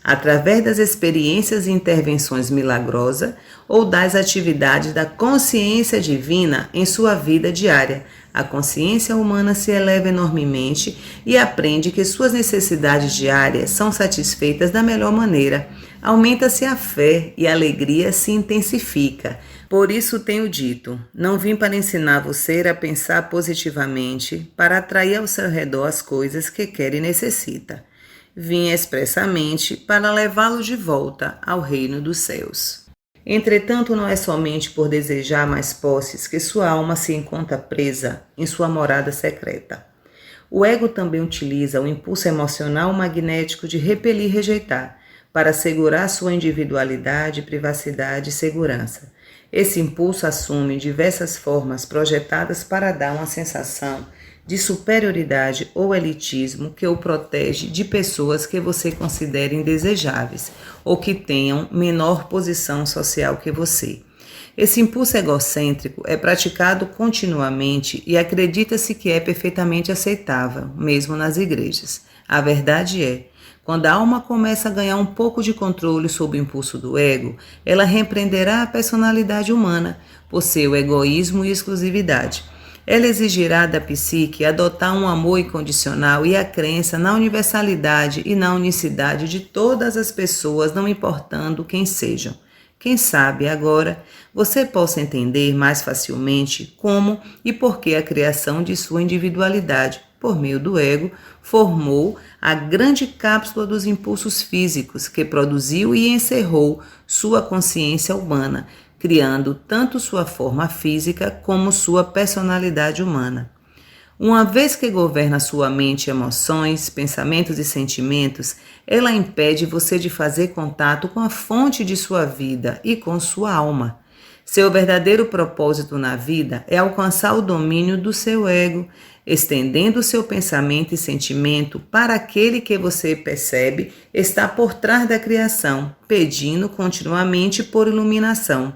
através das experiências e intervenções milagrosas ou das atividades da consciência divina em sua vida diária. A consciência humana se eleva enormemente e aprende que suas necessidades diárias são satisfeitas da melhor maneira. Aumenta-se a fé e a alegria se intensifica. Por isso tenho dito, não vim para ensinar você a pensar positivamente, para atrair ao seu redor as coisas que quer e necessita. Vim expressamente para levá-lo de volta ao reino dos céus. Entretanto, não é somente por desejar mais posses que sua alma se encontra presa em sua morada secreta. O ego também utiliza o impulso emocional magnético de repelir e rejeitar, para assegurar sua individualidade, privacidade e segurança. Esse impulso assume diversas formas projetadas para dar uma sensação de superioridade ou elitismo que o protege de pessoas que você considera indesejáveis ou que tenham menor posição social que você. Esse impulso egocêntrico é praticado continuamente e acredita-se que é perfeitamente aceitável, mesmo nas igrejas. A verdade é, quando a alma começa a ganhar um pouco de controle sobre o impulso do ego, ela repreenderá a personalidade humana por seu egoísmo e exclusividade. Ela exigirá da psique adotar um amor incondicional e a crença na universalidade e na unicidade de todas as pessoas, não importando quem sejam. Quem sabe agora você possa entender mais facilmente como e por que a criação de sua individualidade, por meio do ego, formou a grande cápsula dos impulsos físicos que produziu e encerrou sua consciência humana, criando tanto sua forma física como sua personalidade humana. Uma vez que governa sua mente, emoções, pensamentos e sentimentos, ela impede você de fazer contato com a fonte de sua vida e com sua alma. Seu verdadeiro propósito na vida é alcançar o domínio do seu ego, estendendo seu pensamento e sentimento para aquele que você percebe está por trás da criação, pedindo continuamente por iluminação.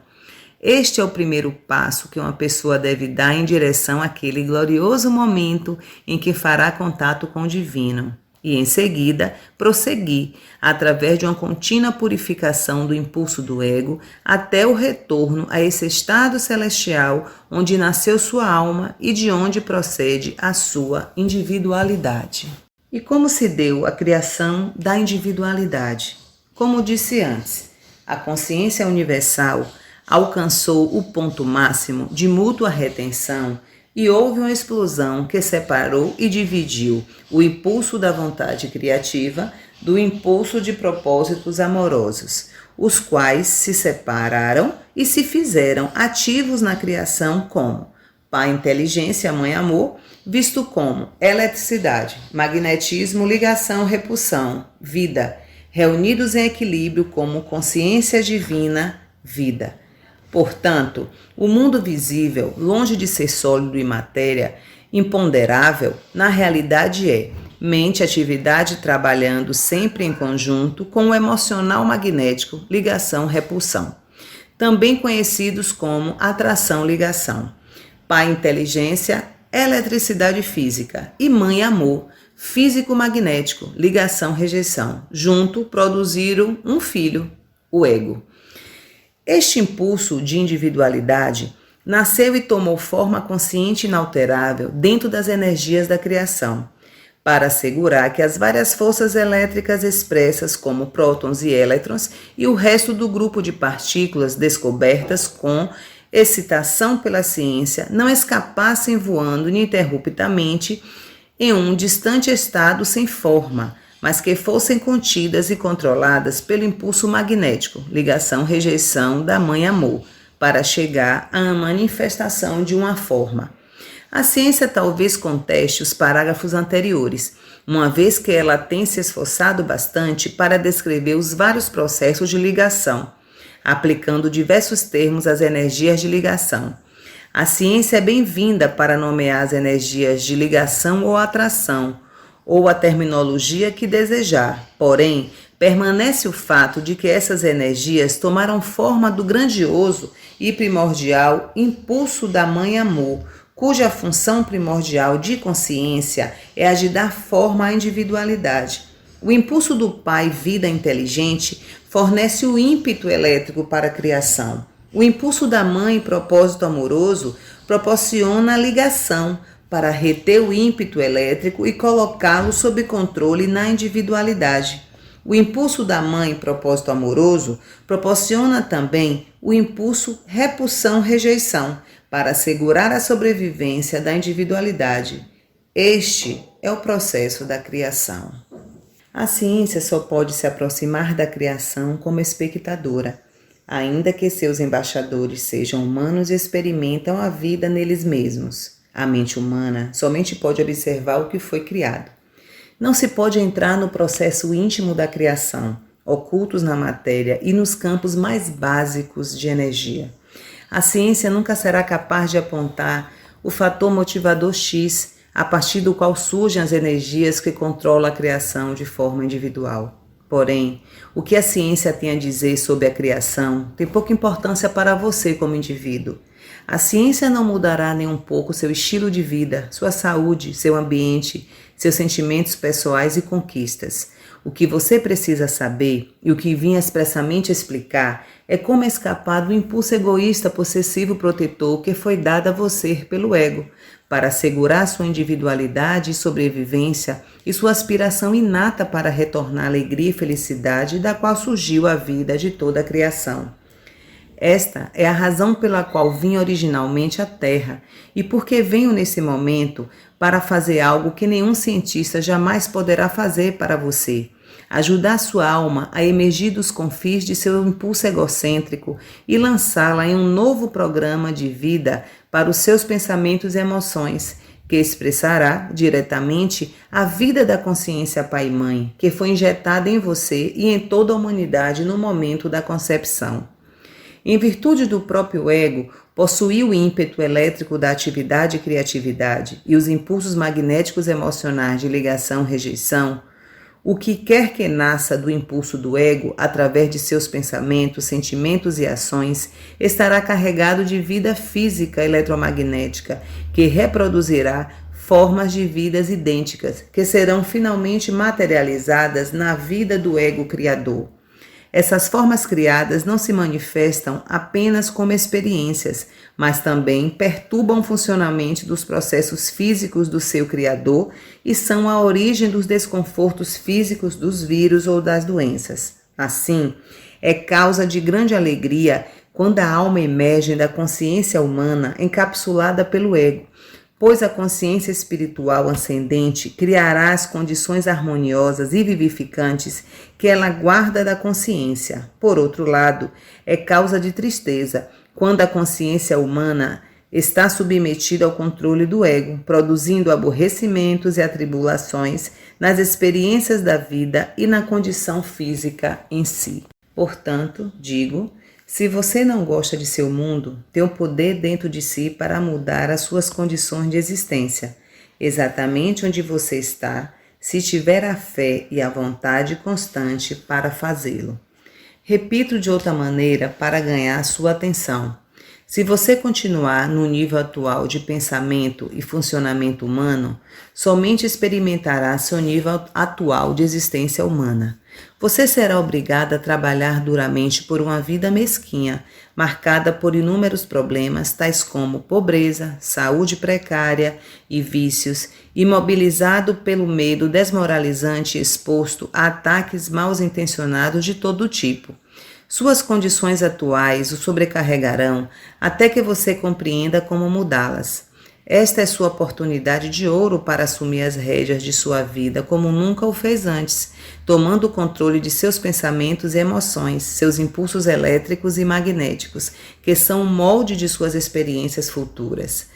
Este é o primeiro passo que uma pessoa deve dar em direção àquele glorioso momento em que fará contato com o divino. E em seguida, prosseguir, através de uma contínua purificação do impulso do ego, até o retorno a esse estado celestial onde nasceu sua alma e de onde procede a sua individualidade. E como se deu a criação da individualidade? Como disse antes, a consciência universal alcançou o ponto máximo de mútua retenção e houve uma explosão que separou e dividiu o impulso da vontade criativa do impulso de propósitos amorosos, os quais se separaram e se fizeram ativos na criação como Pai Inteligência, Mãe Amor, visto como eletricidade, magnetismo, ligação, repulsão, vida, reunidos em equilíbrio como consciência divina, vida. Portanto, o mundo visível, longe de ser sólido e matéria, imponderável, na realidade é mente, atividade trabalhando sempre em conjunto com o emocional magnético, ligação, repulsão, também conhecidos como atração-ligação. Pai Inteligência, eletricidade física e Mãe Amor, físico-magnético, ligação-rejeição. Junto produziram um filho, o ego. Este impulso de individualidade nasceu e tomou forma consciente e inalterável dentro das energias da criação, para assegurar que as várias forças elétricas expressas como prótons e elétrons e o resto do grupo de partículas descobertas com excitação pela ciência não escapassem voando ininterruptamente em um distante estado sem forma, mas que fossem contidas e controladas pelo impulso magnético, ligação-rejeição da Mãe Amor, para chegar à manifestação de uma forma. A ciência talvez conteste os parágrafos anteriores, uma vez que ela tem se esforçado bastante para descrever os vários processos de ligação, aplicando diversos termos às energias de ligação. A ciência é bem-vinda para nomear as energias de ligação ou atração, ou a terminologia que desejar, porém, permanece o fato de que essas energias tomaram forma do grandioso e primordial impulso da Mãe Amor, cuja função primordial de consciência é a de dar forma à individualidade. O impulso do Pai Vida Inteligente fornece o ímpeto elétrico para a criação. O impulso da Mãe Propósito Amoroso proporciona a ligação para reter o ímpeto elétrico e colocá-lo sob controle na individualidade. O impulso da Mãe Propósito Amoroso proporciona também o impulso Repulsão-Rejeição para assegurar a sobrevivência da individualidade. Este é o processo da criação. A ciência só pode se aproximar da criação como espectadora, ainda que seus embaixadores sejam humanos e experimentam a vida neles mesmos. A mente humana somente pode observar o que foi criado. Não se pode entrar no processo íntimo da criação, ocultos na matéria e nos campos mais básicos de energia. A ciência nunca será capaz de apontar o fator motivador X, a partir do qual surgem as energias que controlam a criação de forma individual. Porém, o que a ciência tem a dizer sobre a criação tem pouca importância para você como indivíduo. A ciência não mudará nem um pouco seu estilo de vida, sua saúde, seu ambiente, seus sentimentos pessoais e conquistas. O que você precisa saber, e o que vim expressamente explicar, é como escapar do impulso egoísta possessivo protetor que foi dado a você pelo ego, para assegurar sua individualidade e sobrevivência e sua aspiração inata para retornar à alegria e felicidade da qual surgiu a vida de toda a criação. Esta é a razão pela qual vim originalmente à Terra e porque venho nesse momento para fazer algo que nenhum cientista jamais poderá fazer para você. Ajudar sua alma a emergir dos confins de seu impulso egocêntrico e lançá-la em um novo programa de vida para os seus pensamentos e emoções, que expressará diretamente a vida da consciência Pai e Mãe, que foi injetada em você e em toda a humanidade no momento da concepção. Em virtude do próprio ego, possuir o ímpeto elétrico da atividade e criatividade e os impulsos magnéticos emocionais de ligação-rejeição, o que quer que nasça do impulso do ego, através de seus pensamentos, sentimentos e ações, estará carregado de vida física eletromagnética, que reproduzirá formas de vidas idênticas, que serão finalmente materializadas na vida do ego criador. Essas formas criadas não se manifestam apenas como experiências, mas também perturbam o funcionamento dos processos físicos do seu Criador e são a origem dos desconfortos físicos dos vírus ou das doenças. Assim, é causa de grande alegria quando a alma emerge da consciência humana encapsulada pelo ego, pois a consciência espiritual ascendente criará as condições harmoniosas e vivificantes que ela guarda da consciência. Por outro lado, é causa de tristeza quando a consciência humana está submetida ao controle do ego, produzindo aborrecimentos e atribulações nas experiências da vida e na condição física em si. Portanto, digo, se você não gosta de seu mundo, tem o poder dentro de si para mudar as suas condições de existência, exatamente onde você está, se tiver a fé e a vontade constante para fazê-lo. Repito de outra maneira para ganhar sua atenção. Se você continuar no nível atual de pensamento e funcionamento humano, somente experimentará seu nível atual de existência humana. Você será obrigado a trabalhar duramente por uma vida mesquinha, marcada por inúmeros problemas, tais como pobreza, saúde precária e vícios, imobilizado pelo medo desmoralizante e exposto a ataques mal intencionados de todo tipo. Suas condições atuais o sobrecarregarão até que você compreenda como mudá-las. Esta é sua oportunidade de ouro para assumir as rédeas de sua vida como nunca o fez antes, tomando o controle de seus pensamentos e emoções, seus impulsos elétricos e magnéticos, que são o molde de suas experiências futuras.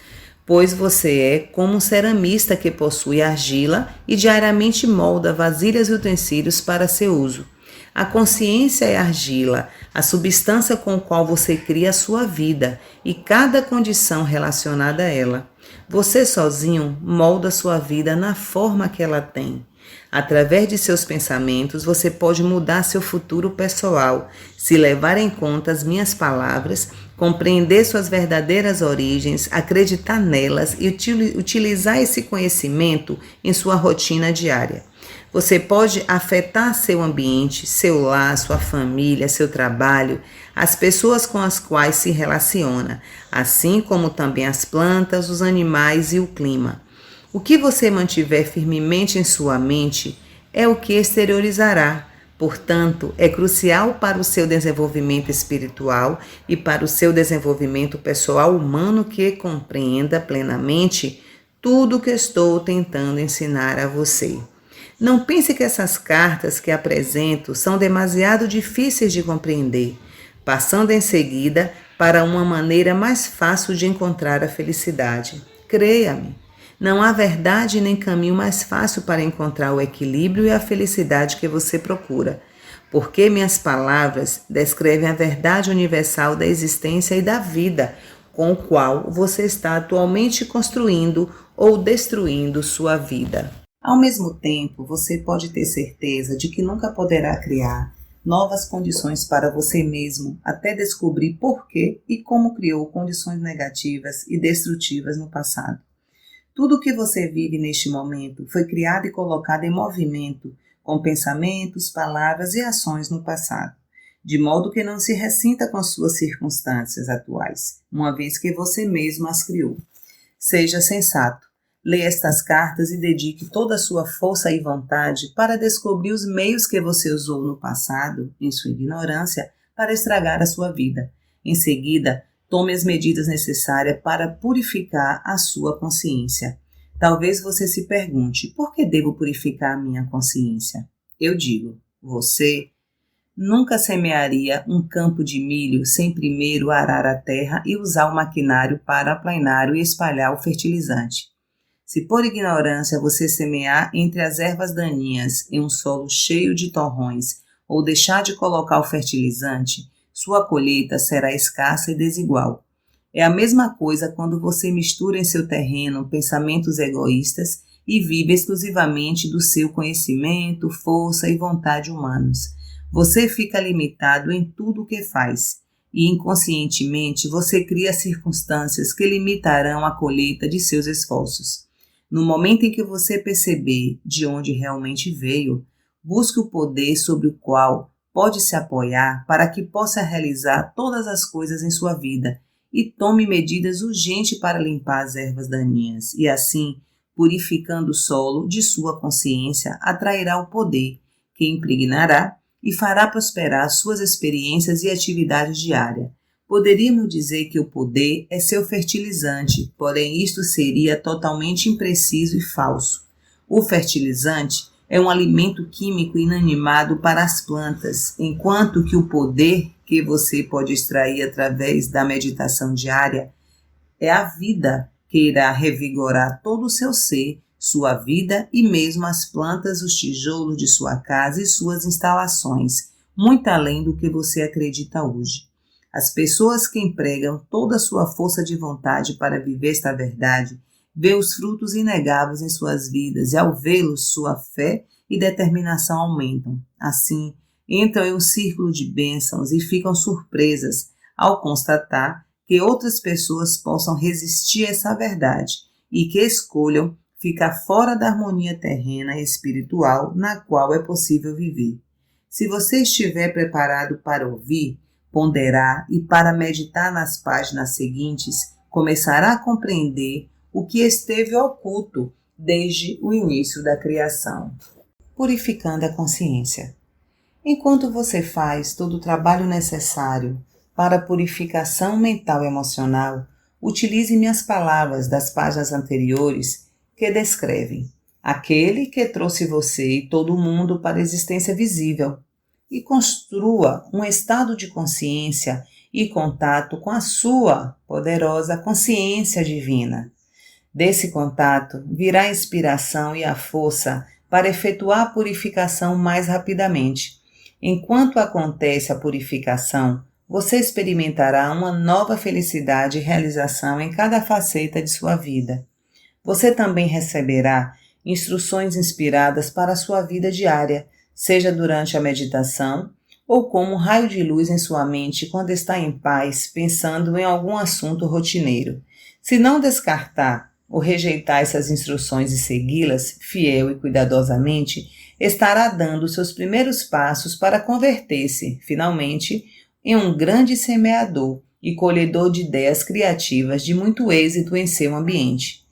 pois você é como um ceramista que possui argila e diariamente molda vasilhas e utensílios para seu uso. A consciência é argila, a substância com a qual você cria a sua vida e cada condição relacionada a ela. Você sozinho molda sua vida na forma que ela tem. Através de seus pensamentos, você pode mudar seu futuro pessoal, se levar em conta as minhas palavras, compreender suas verdadeiras origens, acreditar nelas e utilizar esse conhecimento em sua rotina diária. Você pode afetar seu ambiente, seu lar, sua família, seu trabalho, as pessoas com as quais se relaciona, assim como também as plantas, os animais e o clima. O que você mantiver firmemente em sua mente é o que exteriorizará. Portanto, é crucial para o seu desenvolvimento espiritual e para o seu desenvolvimento pessoal humano que compreenda plenamente tudo o que estou tentando ensinar a você. Não pense que essas cartas que apresento são demasiado difíceis de compreender, passando em seguida para uma maneira mais fácil de encontrar a felicidade. Creia-me, não há verdade nem caminho mais fácil para encontrar o equilíbrio e a felicidade que você procura, porque minhas palavras descrevem a verdade universal da existência e da vida, com o qual você está atualmente construindo ou destruindo sua vida. Ao mesmo tempo, você pode ter certeza de que nunca poderá criar novas condições para você mesmo até descobrir por que e como criou condições negativas e destrutivas no passado. Tudo o que você vive neste momento foi criado e colocado em movimento com pensamentos, palavras e ações no passado, de modo que não se ressinta com suas circunstâncias atuais, uma vez que você mesmo as criou. Seja sensato. Leia estas cartas e dedique toda a sua força e vontade para descobrir os meios que você usou no passado, em sua ignorância, para estragar a sua vida. Em seguida, tome as medidas necessárias para purificar a sua consciência. Talvez você se pergunte, por que devo purificar a minha consciência? Eu digo, você nunca semearia um campo de milho sem primeiro arar a terra e usar o maquinário para aplanar e espalhar o fertilizante. Se por ignorância você semear entre as ervas daninhas em um solo cheio de torrões ou deixar de colocar o fertilizante, sua colheita será escassa e desigual. É a mesma coisa quando você mistura em seu terreno pensamentos egoístas e vive exclusivamente do seu conhecimento, força e vontade humanos. Você fica limitado em tudo o que faz e inconscientemente você cria circunstâncias que limitarão a colheita de seus esforços. No momento em que você perceber de onde realmente veio, busque o poder sobre o qual pode se apoiar para que possa realizar todas as coisas em sua vida e tome medidas urgentes para limpar as ervas daninhas e assim, purificando o solo de sua consciência, atrairá o poder que impregnará e fará prosperar suas experiências e atividades diárias. Poderíamos dizer que o poder é seu fertilizante, porém isto seria totalmente impreciso e falso. O fertilizante é um alimento químico inanimado para as plantas, enquanto que o poder que você pode extrair através da meditação diária é a vida que irá revigorar todo o seu ser, sua vida e mesmo as plantas, os tijolos de sua casa e suas instalações, muito além do que você acredita hoje. As pessoas que empregam toda a sua força de vontade para viver esta verdade, vê os frutos inegáveis em suas vidas e ao vê-los sua fé e determinação aumentam. Assim, entram em um círculo de bênçãos e ficam surpresas ao constatar que outras pessoas possam resistir a essa verdade e que escolham ficar fora da harmonia terrena e espiritual na qual é possível viver. Se você estiver preparado para ouvir, ponderar e para meditar nas páginas seguintes, começará a compreender o que esteve oculto desde o início da criação. Purificando a consciência. Enquanto você faz todo o trabalho necessário para a purificação mental e emocional, utilize minhas palavras das páginas anteriores que descrevem aquele que trouxe você e todo mundo para a existência visível, e construa um estado de consciência e contato com a sua poderosa consciência divina. Desse contato virá a inspiração e a força para efetuar a purificação mais rapidamente. Enquanto acontece a purificação, você experimentará uma nova felicidade e realização em cada faceta de sua vida. Você também receberá instruções inspiradas para a sua vida diária, seja durante a meditação ou como um raio de luz em sua mente quando está em paz pensando em algum assunto rotineiro. Se não descartar ou rejeitar essas instruções e segui-las fiel e cuidadosamente, estará dando seus primeiros passos para converter-se, finalmente, em um grande semeador e colhedor de ideias criativas de muito êxito em seu ambiente.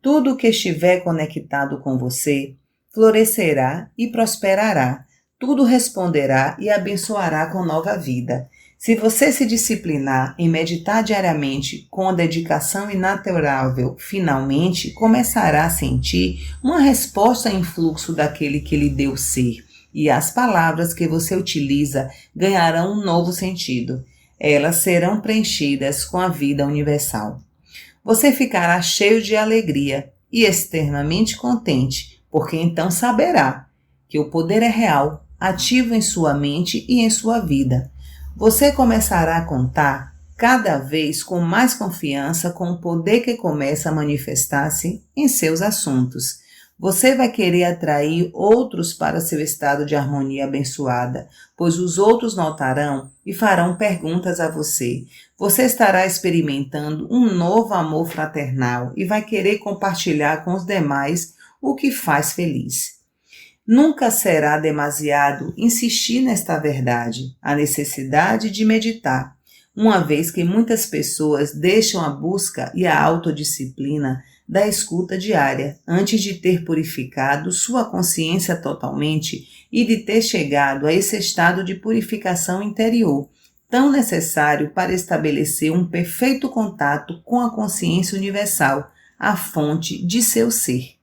Tudo o que estiver conectado com você florescerá e prosperará. Tudo responderá e abençoará com nova vida. Se você se disciplinar em meditar diariamente com dedicação inalterável, finalmente começará a sentir uma resposta em fluxo daquele que lhe deu ser, e as palavras que você utiliza ganharão um novo sentido. Elas serão preenchidas com a vida universal. Você ficará cheio de alegria e extremamente contente, porque então saberá que o poder é real, ativo em sua mente e em sua vida. Você começará a contar cada vez com mais confiança com o poder que começa a manifestar-se em seus assuntos. Você vai querer atrair outros para seu estado de harmonia abençoada, pois os outros notarão e farão perguntas a você. Você estará experimentando um novo amor fraternal e vai querer compartilhar com os demais o que faz feliz. Nunca será demasiado insistir nesta verdade, a necessidade de meditar, uma vez que muitas pessoas deixam a busca e a autodisciplina da escuta diária antes de ter purificado sua consciência totalmente e de ter chegado a esse estado de purificação interior, tão necessário para estabelecer um perfeito contato com a consciência universal, a fonte de seu ser.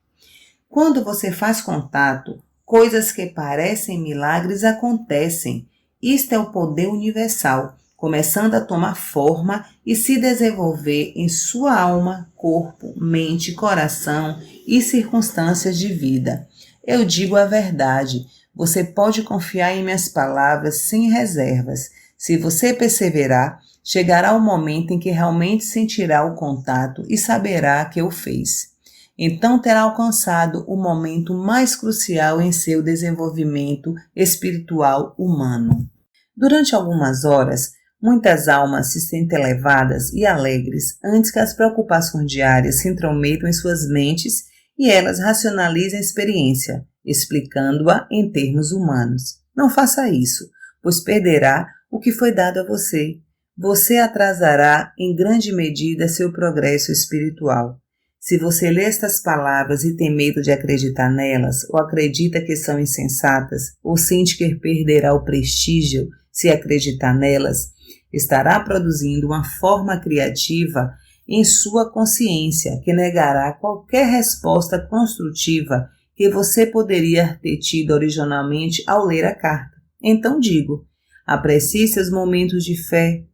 Quando você faz contato, coisas que parecem milagres acontecem. Isto é o poder universal, começando a tomar forma e se desenvolver em sua alma, corpo, mente, coração e circunstâncias de vida. Eu digo a verdade, você pode confiar em minhas palavras sem reservas. Se você perseverar, chegará o momento em que realmente sentirá o contato e saberá que o fez. Então terá alcançado o momento mais crucial em seu desenvolvimento espiritual humano. Durante algumas horas, muitas almas se sentem elevadas e alegres antes que as preocupações diárias se intrometam em suas mentes e elas racionalizem a experiência, explicando-a em termos humanos. Não faça isso, pois perderá o que foi dado a você. Você atrasará em grande medida seu progresso espiritual. Se você lê estas palavras e tem medo de acreditar nelas, ou acredita que são insensatas, ou sente que perderá o prestígio se acreditar nelas, estará produzindo uma forma criativa em sua consciência que negará qualquer resposta construtiva que você poderia ter tido originalmente ao ler a carta. Então digo, aprecie seus momentos de fé,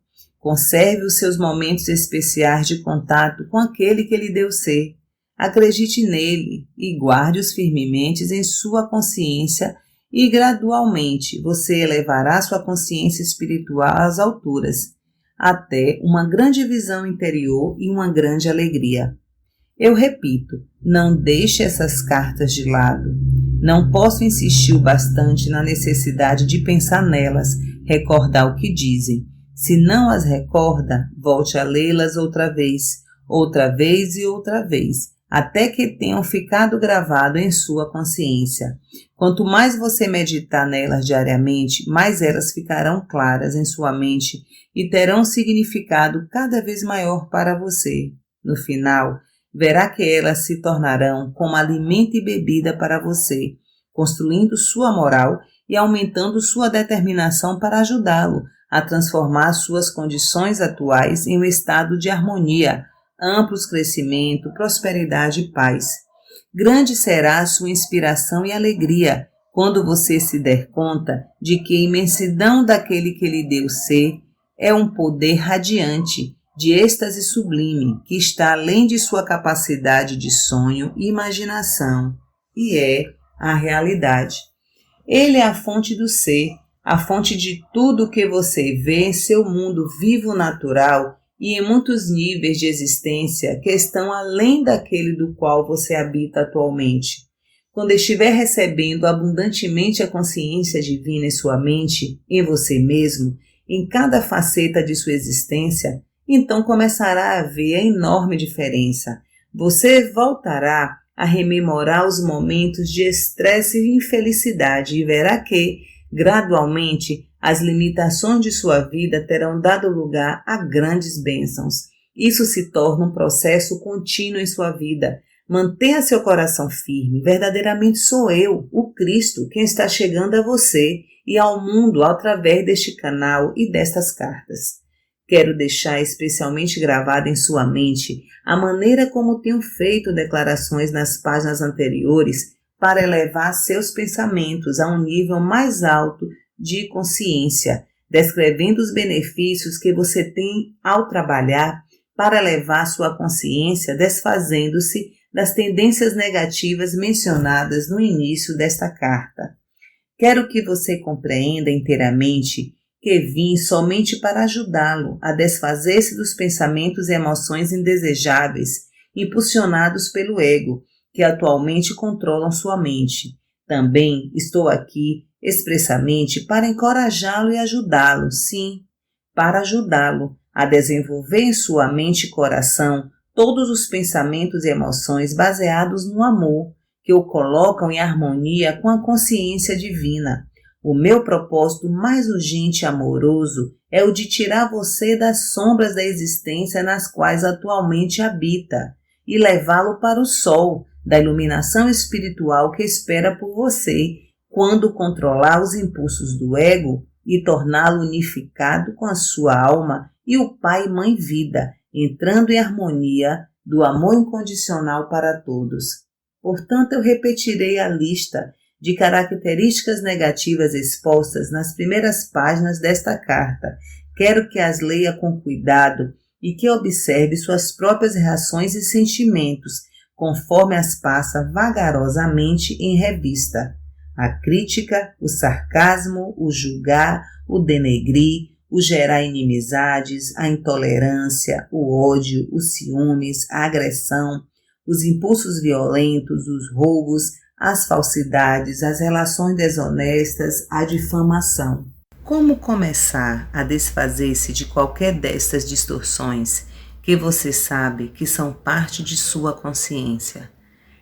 conserve os seus momentos especiais de contato com aquele que lhe deu ser. Acredite nele e guarde-os firmemente em sua consciência e gradualmente você elevará sua consciência espiritual às alturas, até uma grande visão interior e uma grande alegria. Eu repito, não deixe essas cartas de lado. Não posso insistir o bastante na necessidade de pensar nelas, recordar o que dizem. Se não as recorda, volte a lê-las outra vez e outra vez, até que tenham ficado gravado em sua consciência. Quanto mais você meditar nelas diariamente, mais elas ficarão claras em sua mente e terão um significado cada vez maior para você. No final, verá que elas se tornarão como alimento e bebida para você, construindo sua moral e aumentando sua determinação para ajudá-lo a transformar suas condições atuais em um estado de harmonia, amplos crescimento, prosperidade e paz. Grande será a sua inspiração e alegria quando você se der conta de que a imensidão daquele que lhe deu ser é um poder radiante de êxtase sublime que está além de sua capacidade de sonho e imaginação, e é a realidade. Ele é a fonte do ser, a fonte de tudo o que você vê em seu mundo vivo natural e em muitos níveis de existência que estão além daquele do qual você habita atualmente. Quando estiver recebendo abundantemente a consciência divina em sua mente, em você mesmo, em cada faceta de sua existência, então começará a ver a enorme diferença. Você voltará a rememorar os momentos de estresse e infelicidade e verá que, gradualmente, as limitações de sua vida terão dado lugar a grandes bênçãos. Isso se torna um processo contínuo em sua vida. Mantenha seu coração firme. Verdadeiramente sou eu, o Cristo, quem está chegando a você e ao mundo através deste canal e destas cartas. Quero deixar especialmente gravada em sua mente a maneira como tenho feito declarações nas páginas anteriores para elevar seus pensamentos a um nível mais alto de consciência, descrevendo os benefícios que você tem ao trabalhar para elevar sua consciência, desfazendo-se das tendências negativas mencionadas no início desta carta. Quero que você compreenda inteiramente que vim somente para ajudá-lo a desfazer-se dos pensamentos e emoções indesejáveis impulsionados pelo ego, que atualmente controlam sua mente. Também estou aqui expressamente para encorajá-lo e ajudá-lo, sim, para ajudá-lo a desenvolver em sua mente e coração todos os pensamentos e emoções baseados no amor, que o colocam em harmonia com a consciência divina. O meu propósito mais urgente e amoroso é o de tirar você das sombras da existência nas quais atualmente habita e levá-lo para o sol da iluminação espiritual que espera por você quando controlar os impulsos do ego e torná-lo unificado com a sua alma e o Pai e Mãe Vida, entrando em harmonia do amor incondicional para todos. Portanto, eu repetirei a lista de características negativas expostas nas primeiras páginas desta carta. Quero que as leia com cuidado e que observe suas próprias reações e sentimentos, conforme as passa vagarosamente em revista. A crítica, o sarcasmo, o julgar, o denegrir, o gerar inimizades, a intolerância, o ódio, os ciúmes, a agressão, os impulsos violentos, os roubos, as falsidades, as relações desonestas, a difamação. Como começar a desfazer-se de qualquer destas distorções que você sabe que são parte de sua consciência?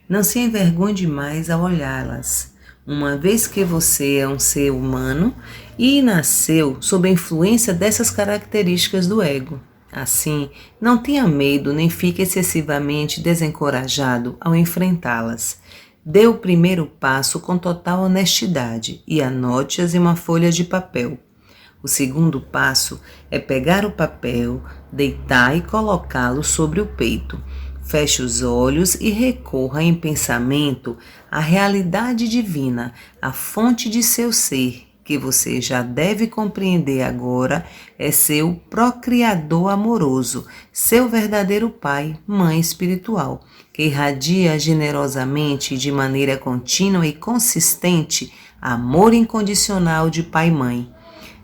Não se envergonhe demais ao olhá-las, uma vez que você é um ser humano e nasceu sob a influência dessas características do ego. Assim, não tenha medo nem fique excessivamente desencorajado ao enfrentá-las. Dê o primeiro passo com total honestidade e anote-as em uma folha de papel. O segundo passo é pegar o papel, deitar e colocá-lo sobre o peito. Feche os olhos e recorra em pensamento à realidade divina, à fonte de seu ser, que você já deve compreender agora é seu procriador amoroso, seu verdadeiro pai, mãe espiritual, que irradia generosamente e de maneira contínua e consistente amor incondicional de pai e mãe.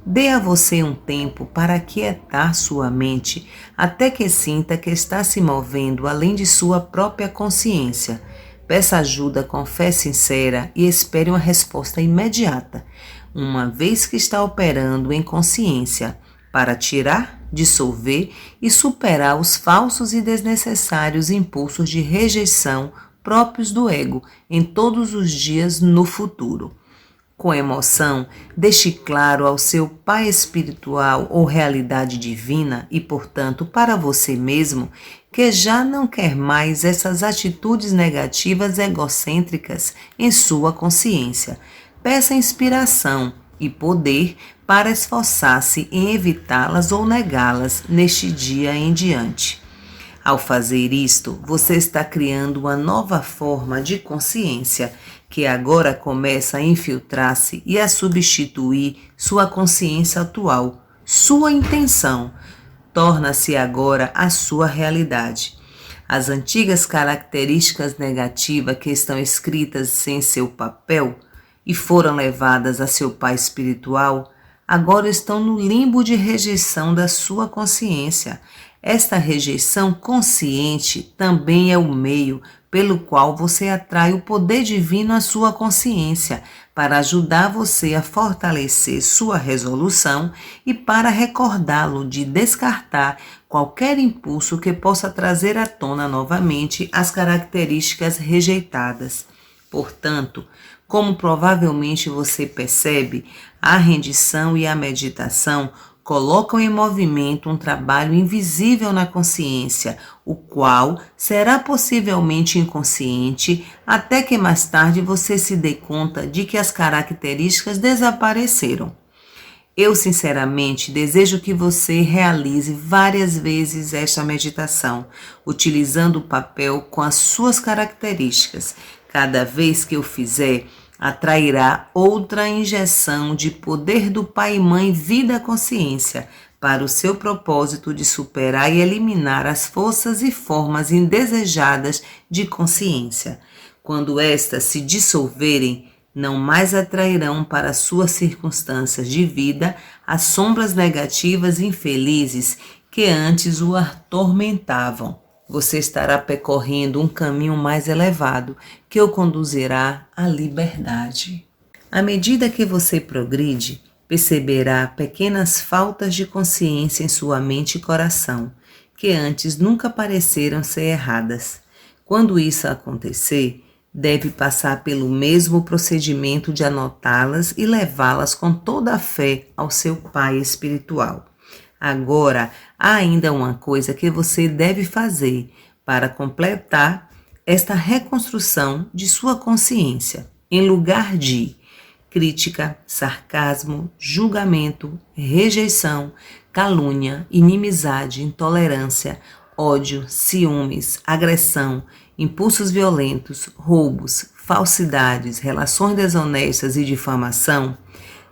Dê a você um tempo para aquietar sua mente até que sinta que está se movendo além de sua própria consciência. Peça ajuda com fé sincera e espere uma resposta imediata, uma vez que está operando em consciência, para tirar, dissolver e superar os falsos e desnecessários impulsos de rejeição próprios do ego em todos os dias no futuro. Com emoção, deixe claro ao seu Pai espiritual ou realidade divina e, portanto, para você mesmo, que já não quer mais essas atitudes negativas egocêntricas em sua consciência. Peça inspiração e poder para esforçar-se em evitá-las ou negá-las neste dia em diante. Ao fazer isto, você está criando uma nova forma de consciência que agora começa a infiltrar-se e a substituir sua consciência atual, sua intenção. torna-se agora a sua realidade. As antigas características negativas que estão escritas em seu papel e foram levadas a seu pai espiritual, agora estão no limbo de rejeição da sua consciência. Esta rejeição consciente também é o meio pelo qual você atrai o poder divino à sua consciência, para ajudar você a fortalecer sua resolução e para recordá-lo de descartar qualquer impulso que possa trazer à tona novamente as características rejeitadas. Portanto, como provavelmente você percebe, a rendição e a meditação colocam em movimento um trabalho invisível na consciência, o qual será possivelmente inconsciente até que mais tarde você se dê conta de que as características desapareceram. Eu sinceramente desejo que você realize várias vezes esta meditação, utilizando o papel com as suas características. Cada vez que eu fizer, atrairá outra injeção de poder do Pai e Mãe Vida-Consciência para o seu propósito de superar e eliminar as forças e formas indesejadas de consciência. Quando estas se dissolverem, não mais atrairão para suas circunstâncias de vida as sombras negativas e infelizes que antes o atormentavam. Você estará percorrendo um caminho mais elevado que o conduzirá à liberdade. À medida que você progride, perceberá pequenas faltas de consciência em sua mente e coração, que antes nunca pareceram ser erradas. Quando isso acontecer, deve passar pelo mesmo procedimento de anotá-las e levá-las com toda a fé ao seu Pai espiritual. Agora, há ainda uma coisa que você deve fazer para completar esta reconstrução de sua consciência. Em lugar de crítica, sarcasmo, julgamento, rejeição, calúnia, inimizade, intolerância, ódio, ciúmes, agressão, impulsos violentos, roubos, falsidades, relações desonestas e difamação,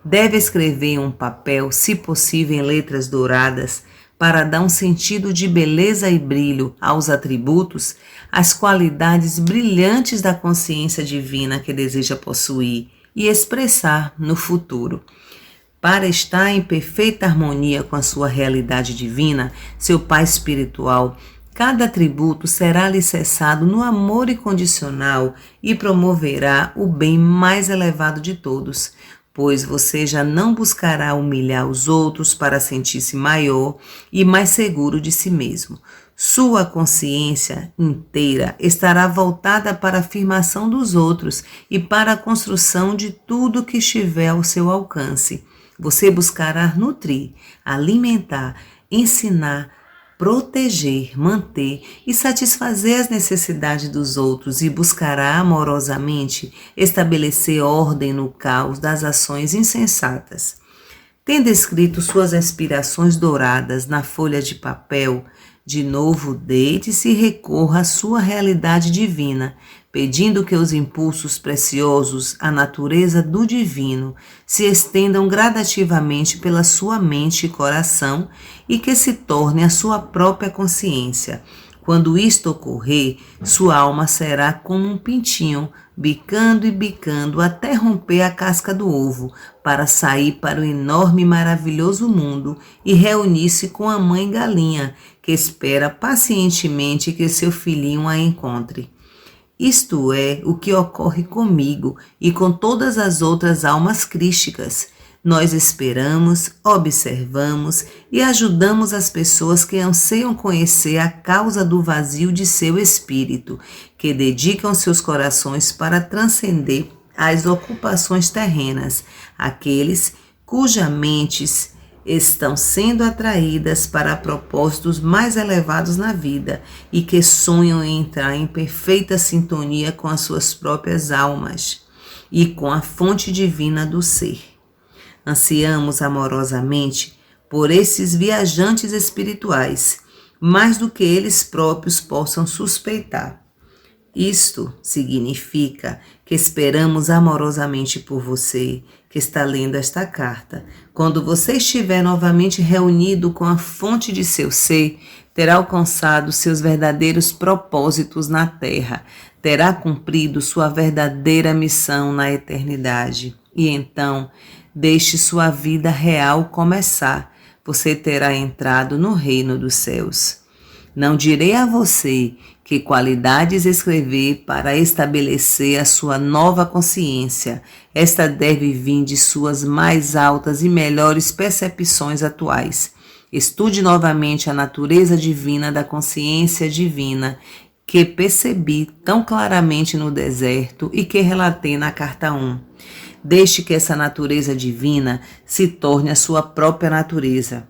deve escrever em um papel, se possível em letras douradas, para dar um sentido de beleza e brilho aos atributos, às qualidades brilhantes da consciência divina que deseja possuir e expressar no futuro. Para estar em perfeita harmonia com a sua realidade divina, seu Pai espiritual, cada atributo será alicerçado no amor incondicional e promoverá o bem mais elevado de todos, pois você já não buscará humilhar os outros para sentir-se maior e mais seguro de si mesmo. Sua consciência inteira estará voltada para a afirmação dos outros e para a construção de tudo que estiver ao seu alcance. Você buscará nutrir, alimentar, ensinar, proteger, manter e satisfazer as necessidades dos outros e buscará amorosamente estabelecer ordem no caos das ações insensatas. Tendo escrito suas aspirações douradas na folha de papel, de novo deite-se e recorra à sua realidade divina, pedindo que os impulsos preciosos, a natureza do divino, se estendam gradativamente pela sua mente e coração e que se torne a sua própria consciência. Quando isto ocorrer, sua alma será como um pintinho, bicando e bicando até romper a casca do ovo, para sair para o enorme e maravilhoso mundo e reunir-se com a mãe galinha, que espera pacientemente que seu filhinho a encontre. Isto é o que ocorre comigo e com todas as outras almas crísticas. Nós esperamos, observamos e ajudamos as pessoas que anseiam conhecer a causa do vazio de seu espírito, que dedicam seus corações para transcender as ocupações terrenas, aqueles cujas mentes estão sendo atraídas para propósitos mais elevados na vida e que sonham em entrar em perfeita sintonia com as suas próprias almas e com a fonte divina do ser. Ansiamos amorosamente por esses viajantes espirituais, mais do que eles próprios possam suspeitar. Isto significa que esperamos amorosamente por você, que está lendo esta carta. Quando você estiver novamente reunido com a fonte de seu ser, terá alcançado seus verdadeiros propósitos na Terra, terá cumprido sua verdadeira missão na eternidade. E então, deixe sua vida real começar. Você terá entrado no reino dos céus. Não direi a você que qualidades escrever para estabelecer a sua nova consciência. Esta deve vir de suas mais altas e melhores percepções atuais. Estude novamente a natureza divina da consciência divina que percebi tão claramente no deserto e que relatei na carta 1. Deixe que essa natureza divina se torne a sua própria natureza.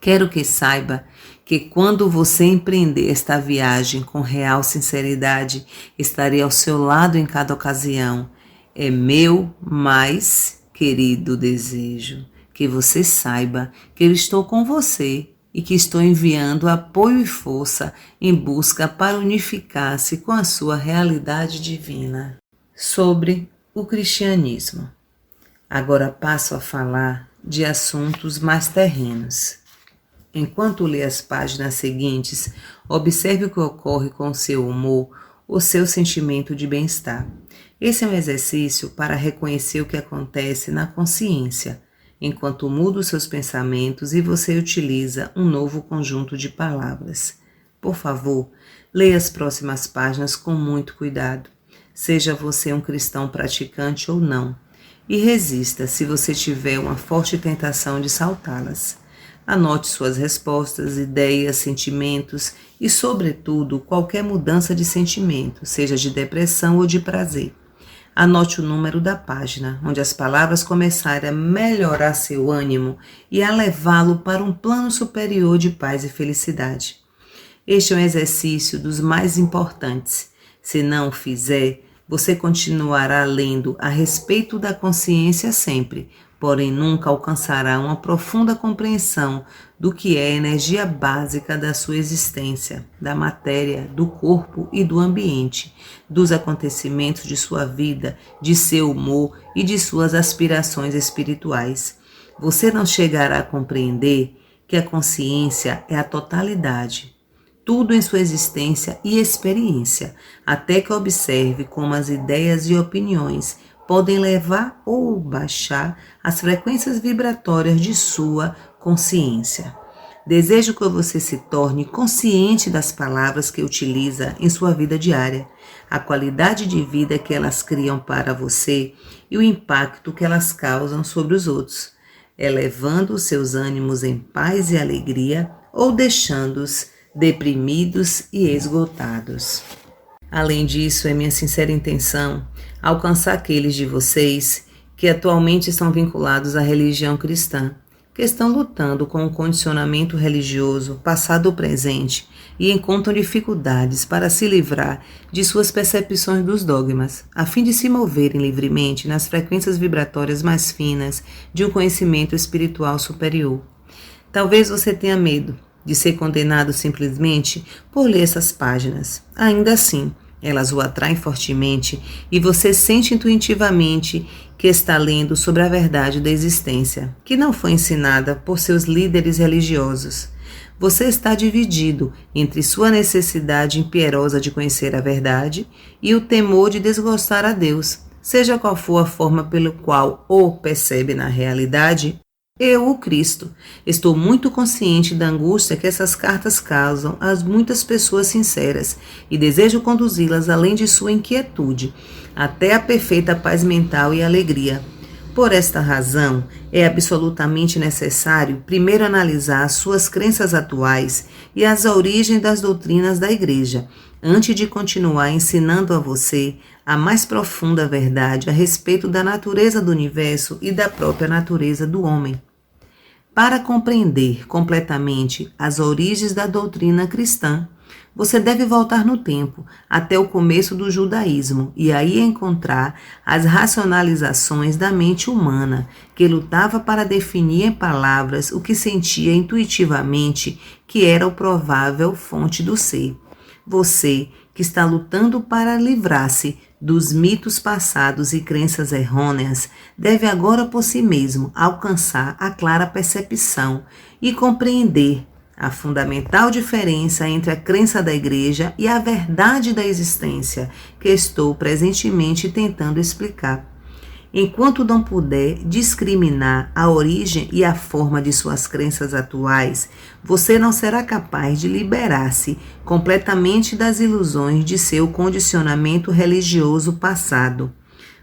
Quero que saiba que quando você empreender esta viagem com real sinceridade, estarei ao seu lado em cada ocasião. É meu mais querido desejo que você saiba que eu estou com você e que estou enviando apoio e força em busca para unificar-se com a sua realidade divina. Sobre o cristianismo. Agora passo a falar de assuntos mais terrenos. Enquanto lê as páginas seguintes, observe o que ocorre com o seu humor ou seu sentimento de bem-estar. Esse é um exercício para reconhecer o que acontece na consciência, enquanto muda os seus pensamentos e você utiliza um novo conjunto de palavras. Por favor, leia as próximas páginas com muito cuidado, seja você um cristão praticante ou não, e resista se você tiver uma forte tentação de saltá-las. Anote suas respostas, ideias, sentimentos e, sobretudo, qualquer mudança de sentimento, seja de depressão ou de prazer. Anote o número da página, onde as palavras começarem a melhorar seu ânimo e a levá-lo para um plano superior de paz e felicidade. Este é um exercício dos mais importantes. Se não o fizer, você continuará lendo a respeito da consciência sempre, porém nunca alcançará uma profunda compreensão do que é a energia básica da sua existência, da matéria, do corpo e do ambiente, dos acontecimentos de sua vida, de seu humor e de suas aspirações espirituais. Você não chegará a compreender que a consciência é a totalidade, tudo em sua existência e experiência, até que observe como as ideias e opiniões podem levar ou baixar as frequências vibratórias de sua consciência. Desejo que você se torne consciente das palavras que utiliza em sua vida diária, a qualidade de vida que elas criam para você e o impacto que elas causam sobre os outros, elevando os seus ânimos em paz e alegria ou deixando-os deprimidos e esgotados. Além disso, é minha sincera intenção alcançar aqueles de vocês que atualmente estão vinculados à religião cristã, que estão lutando com o condicionamento religioso passado ou presente e encontram dificuldades para se livrar de suas percepções dos dogmas, a fim de se moverem livremente nas frequências vibratórias mais finas de um conhecimento espiritual superior. Talvez você tenha medo de ser condenado simplesmente por ler essas páginas. Ainda assim, elas o atraem fortemente e você sente intuitivamente que está lendo sobre a verdade da existência, que não foi ensinada por seus líderes religiosos. Você está dividido entre sua necessidade impierosa de conhecer a verdade e o temor de desgostar a Deus, seja qual for a forma pela qual o percebe na realidade. Eu, o Cristo, estou muito consciente da angústia que essas cartas causam às muitas pessoas sinceras e desejo conduzi-las além de sua inquietude, até a perfeita paz mental e alegria. Por esta razão, é absolutamente necessário primeiro analisar as suas crenças atuais e as origens das doutrinas da Igreja, antes de continuar ensinando a você a mais profunda verdade a respeito da natureza do universo e da própria natureza do homem. Para compreender completamente as origens da doutrina cristã, você deve voltar no tempo, até o começo do judaísmo, e aí encontrar as racionalizações da mente humana, que lutava para definir em palavras o que sentia intuitivamente que era o provável fonte do ser. Você que está lutando para livrar-se dos mitos passados e crenças errôneas, deve agora por si mesmo alcançar a clara percepção e compreender a fundamental diferença entre a crença da Igreja e a verdade da existência que estou presentemente tentando explicar. Enquanto não puder discriminar a origem e a forma de suas crenças atuais, você não será capaz de liberar-se completamente das ilusões de seu condicionamento religioso passado.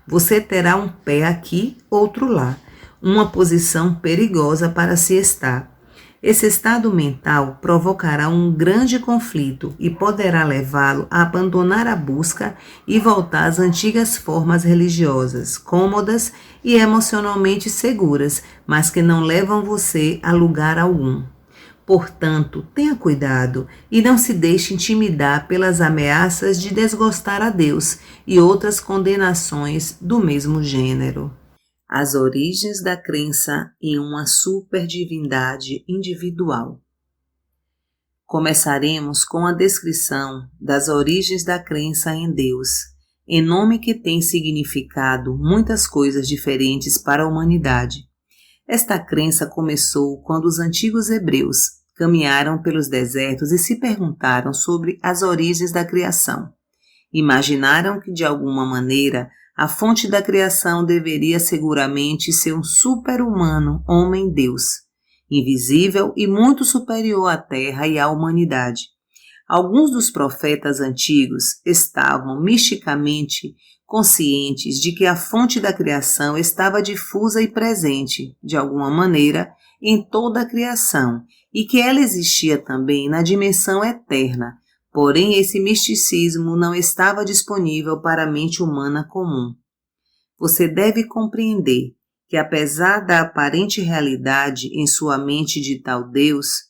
Você terá um pé aqui, outro lá, uma posição perigosa para se estar. Esse estado mental provocará um grande conflito e poderá levá-lo a abandonar a busca e voltar às antigas formas religiosas, cômodas e emocionalmente seguras, mas que não levam você a lugar algum. Portanto, tenha cuidado e não se deixe intimidar pelas ameaças de desgostar a Deus e outras condenações do mesmo gênero. As origens da crença em uma superdivindade individual. Começaremos com a descrição das origens da crença em Deus, em nome que tem significado muitas coisas diferentes para a humanidade. Esta crença começou quando os antigos hebreus caminharam pelos desertos e se perguntaram sobre as origens da criação. Imaginaram que, de alguma maneira, a fonte da criação deveria seguramente ser um super-humano, homem-deus, invisível e muito superior à Terra e à humanidade. Alguns dos profetas antigos estavam misticamente conscientes de que a fonte da criação estava difusa e presente, de alguma maneira, em toda a criação e que ela existia também na dimensão eterna. Porém, esse misticismo não estava disponível para a mente humana comum. Você deve compreender que, apesar da aparente realidade em sua mente de tal Deus,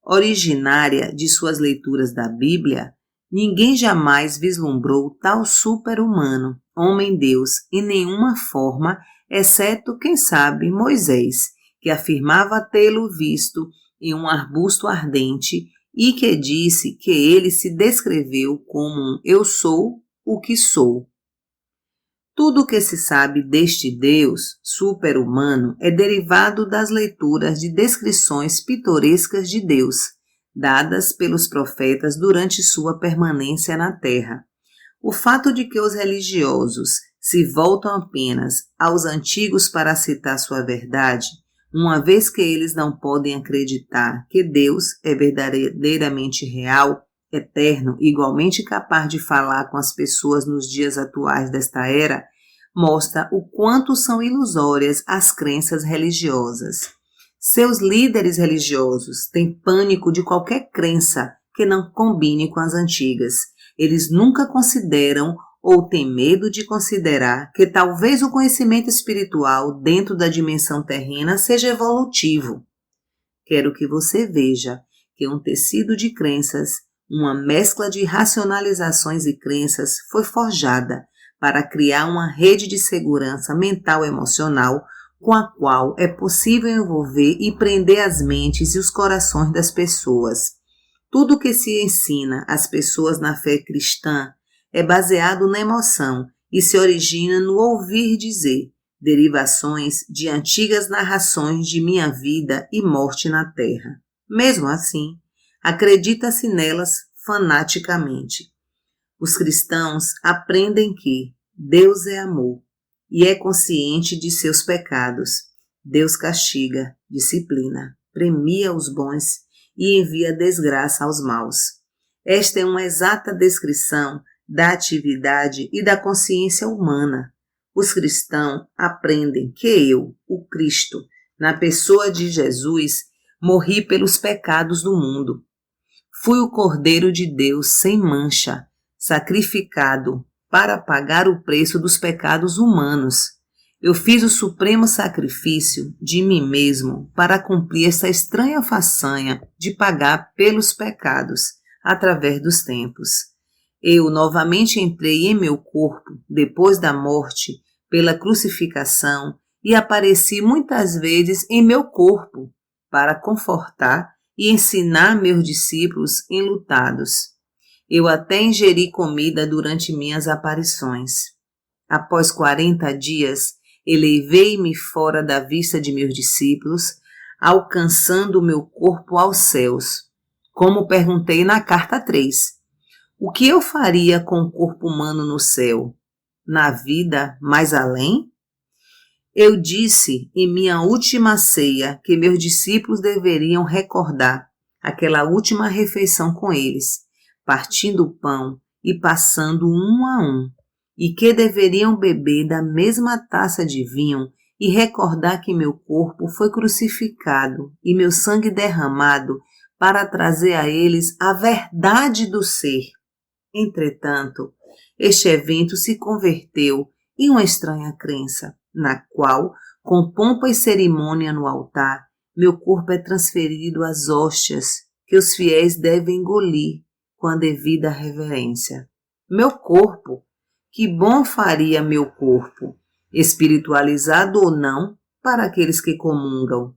originária de suas leituras da Bíblia, ninguém jamais vislumbrou tal super-humano, homem-deus, em nenhuma forma, exceto, quem sabe, Moisés, que afirmava tê-lo visto em um arbusto ardente e que disse que ele se descreveu como um eu sou o que sou. Tudo o que se sabe deste Deus super-humano é derivado das leituras de descrições pitorescas de Deus, dadas pelos profetas durante sua permanência na Terra. O fato de que os religiosos se voltam apenas aos antigos para citar sua verdade, uma vez que eles não podem acreditar que Deus é verdadeiramente real, eterno, igualmente capaz de falar com as pessoas nos dias atuais desta era, mostra o quanto são ilusórias as crenças religiosas. Seus líderes religiosos têm pânico de qualquer crença que não combine com as antigas. Eles nunca consideram ou têm medo de considerar que talvez o conhecimento espiritual dentro da dimensão terrena seja evolutivo. Quero que você veja que um tecido de crenças, uma mescla de racionalizações e crenças foi forjada para criar uma rede de segurança mental e emocional com a qual é possível envolver e prender as mentes e os corações das pessoas. Tudo que se ensina às pessoas na fé cristã é baseado na emoção e se origina no ouvir dizer, derivações de antigas narrações de minha vida e morte na terra. Mesmo assim, acredita-se nelas fanaticamente. Os cristãos aprendem que Deus é amor e é consciente de seus pecados. Deus castiga, disciplina, premia os bons e envia desgraça aos maus. Esta é uma exata descrição da atividade e da consciência humana. Os cristãos aprendem que eu, o Cristo, na pessoa de Jesus, morri pelos pecados do mundo. Fui o Cordeiro de Deus sem mancha, sacrificado para pagar o preço dos pecados humanos. Eu fiz o supremo sacrifício de mim mesmo para cumprir essa estranha façanha de pagar pelos pecados através dos tempos. Eu novamente entrei em meu corpo depois da morte pela crucificação e apareci muitas vezes em meu corpo para confortar e ensinar meus discípulos enlutados. Eu até ingeri comida durante minhas aparições. Após 40 dias, elevei-me fora da vista de meus discípulos, alcançando o meu corpo aos céus. Como perguntei na carta 3, o que eu faria com o corpo humano no céu? Na vida mais além? Eu disse em minha última ceia que meus discípulos deveriam recordar aquela última refeição com eles, partindo o pão e passando um a um, e que deveriam beber da mesma taça de vinho e recordar que meu corpo foi crucificado e meu sangue derramado para trazer a eles a verdade do ser. Entretanto, este evento se converteu em uma estranha crença, na qual, com pompa e cerimônia no altar, meu corpo é transferido às hóstias que os fiéis devem engolir com a devida reverência. Meu corpo, que bom faria meu corpo, espiritualizado ou não, para aqueles que comungam.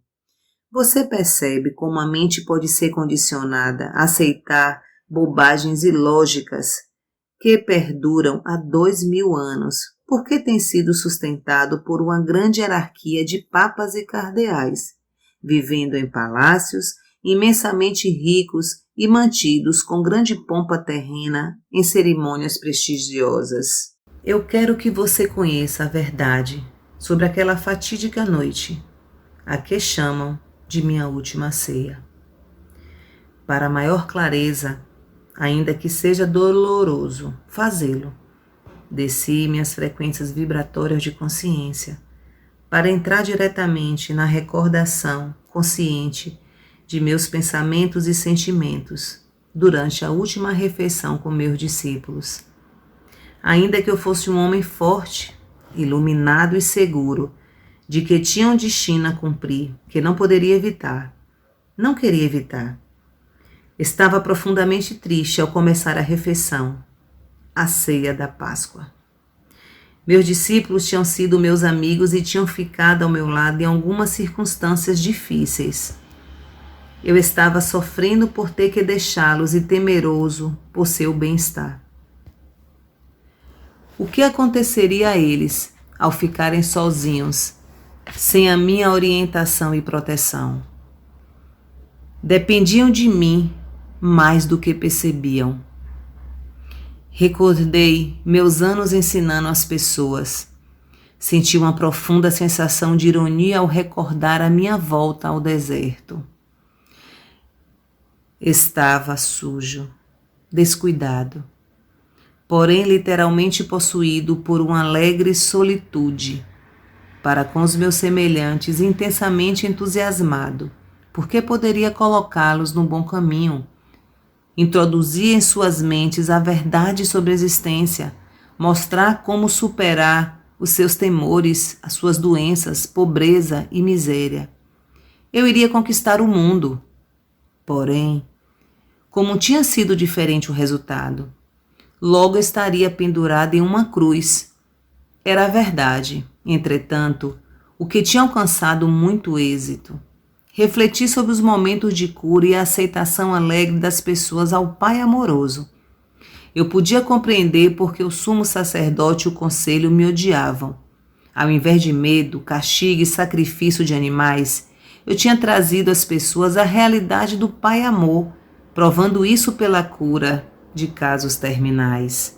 Você percebe como a mente pode ser condicionada a aceitar bobagens ilógicas que perduram há 2000 anos, porque tem sido sustentado por uma grande hierarquia de papas e cardeais, vivendo em palácios imensamente ricos e mantidos com grande pompa terrena em cerimônias prestigiosas. Eu quero que você conheça a verdade sobre aquela fatídica noite, a que chamam de minha última ceia. Para maior clareza, ainda que seja doloroso fazê-lo, desci minhas frequências vibratórias de consciência para entrar diretamente na recordação consciente de meus pensamentos e sentimentos durante a última refeição com meus discípulos. Ainda que eu fosse um homem forte, iluminado e seguro de que tinha um destino a cumprir, que não poderia evitar, não queria evitar. Estava profundamente triste ao começar a refeição, a ceia da Páscoa. Meus discípulos tinham sido meus amigos e tinham ficado ao meu lado em algumas circunstâncias difíceis. Eu estava sofrendo por ter que deixá-los e temeroso por seu bem-estar. O que aconteceria a eles ao ficarem sozinhos, sem a minha orientação e proteção? Dependiam de mim mais do que percebiam. Recordei meus anos ensinando as pessoas. Senti uma profunda sensação de ironia ao recordar a minha volta ao deserto. Estava sujo, descuidado, porém literalmente possuído por uma alegre solitude, para com os meus semelhantes intensamente entusiasmado, porque poderia colocá-los no bom caminho, introduzir em suas mentes a verdade sobre a existência, mostrar como superar os seus temores, as suas doenças, pobreza e miséria. Eu iria conquistar o mundo. Porém, como tinha sido diferente o resultado, logo estaria pendurado em uma cruz. Era a verdade. Entretanto, o que tinha alcançado muito êxito. Refleti sobre os momentos de cura e a aceitação alegre das pessoas ao Pai amoroso. Eu podia compreender porque o sumo sacerdote e o conselho me odiavam. Ao invés de medo, castigo e sacrifício de animais, eu tinha trazido às pessoas a realidade do Pai amor, provando isso pela cura de casos terminais.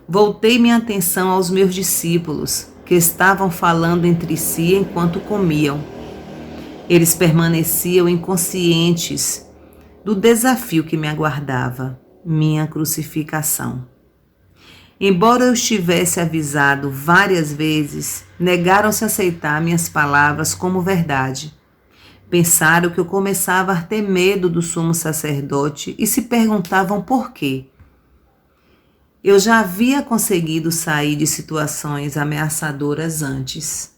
Voltei minha atenção aos meus discípulos, que estavam falando entre si enquanto comiam. Eles permaneciam inconscientes do desafio que me aguardava, minha crucificação. Embora eu estivesse avisado várias vezes, negaram-se a aceitar minhas palavras como verdade. Pensaram que eu começava a ter medo do sumo sacerdote e se perguntavam por quê. Eu já havia conseguido sair de situações ameaçadoras antes.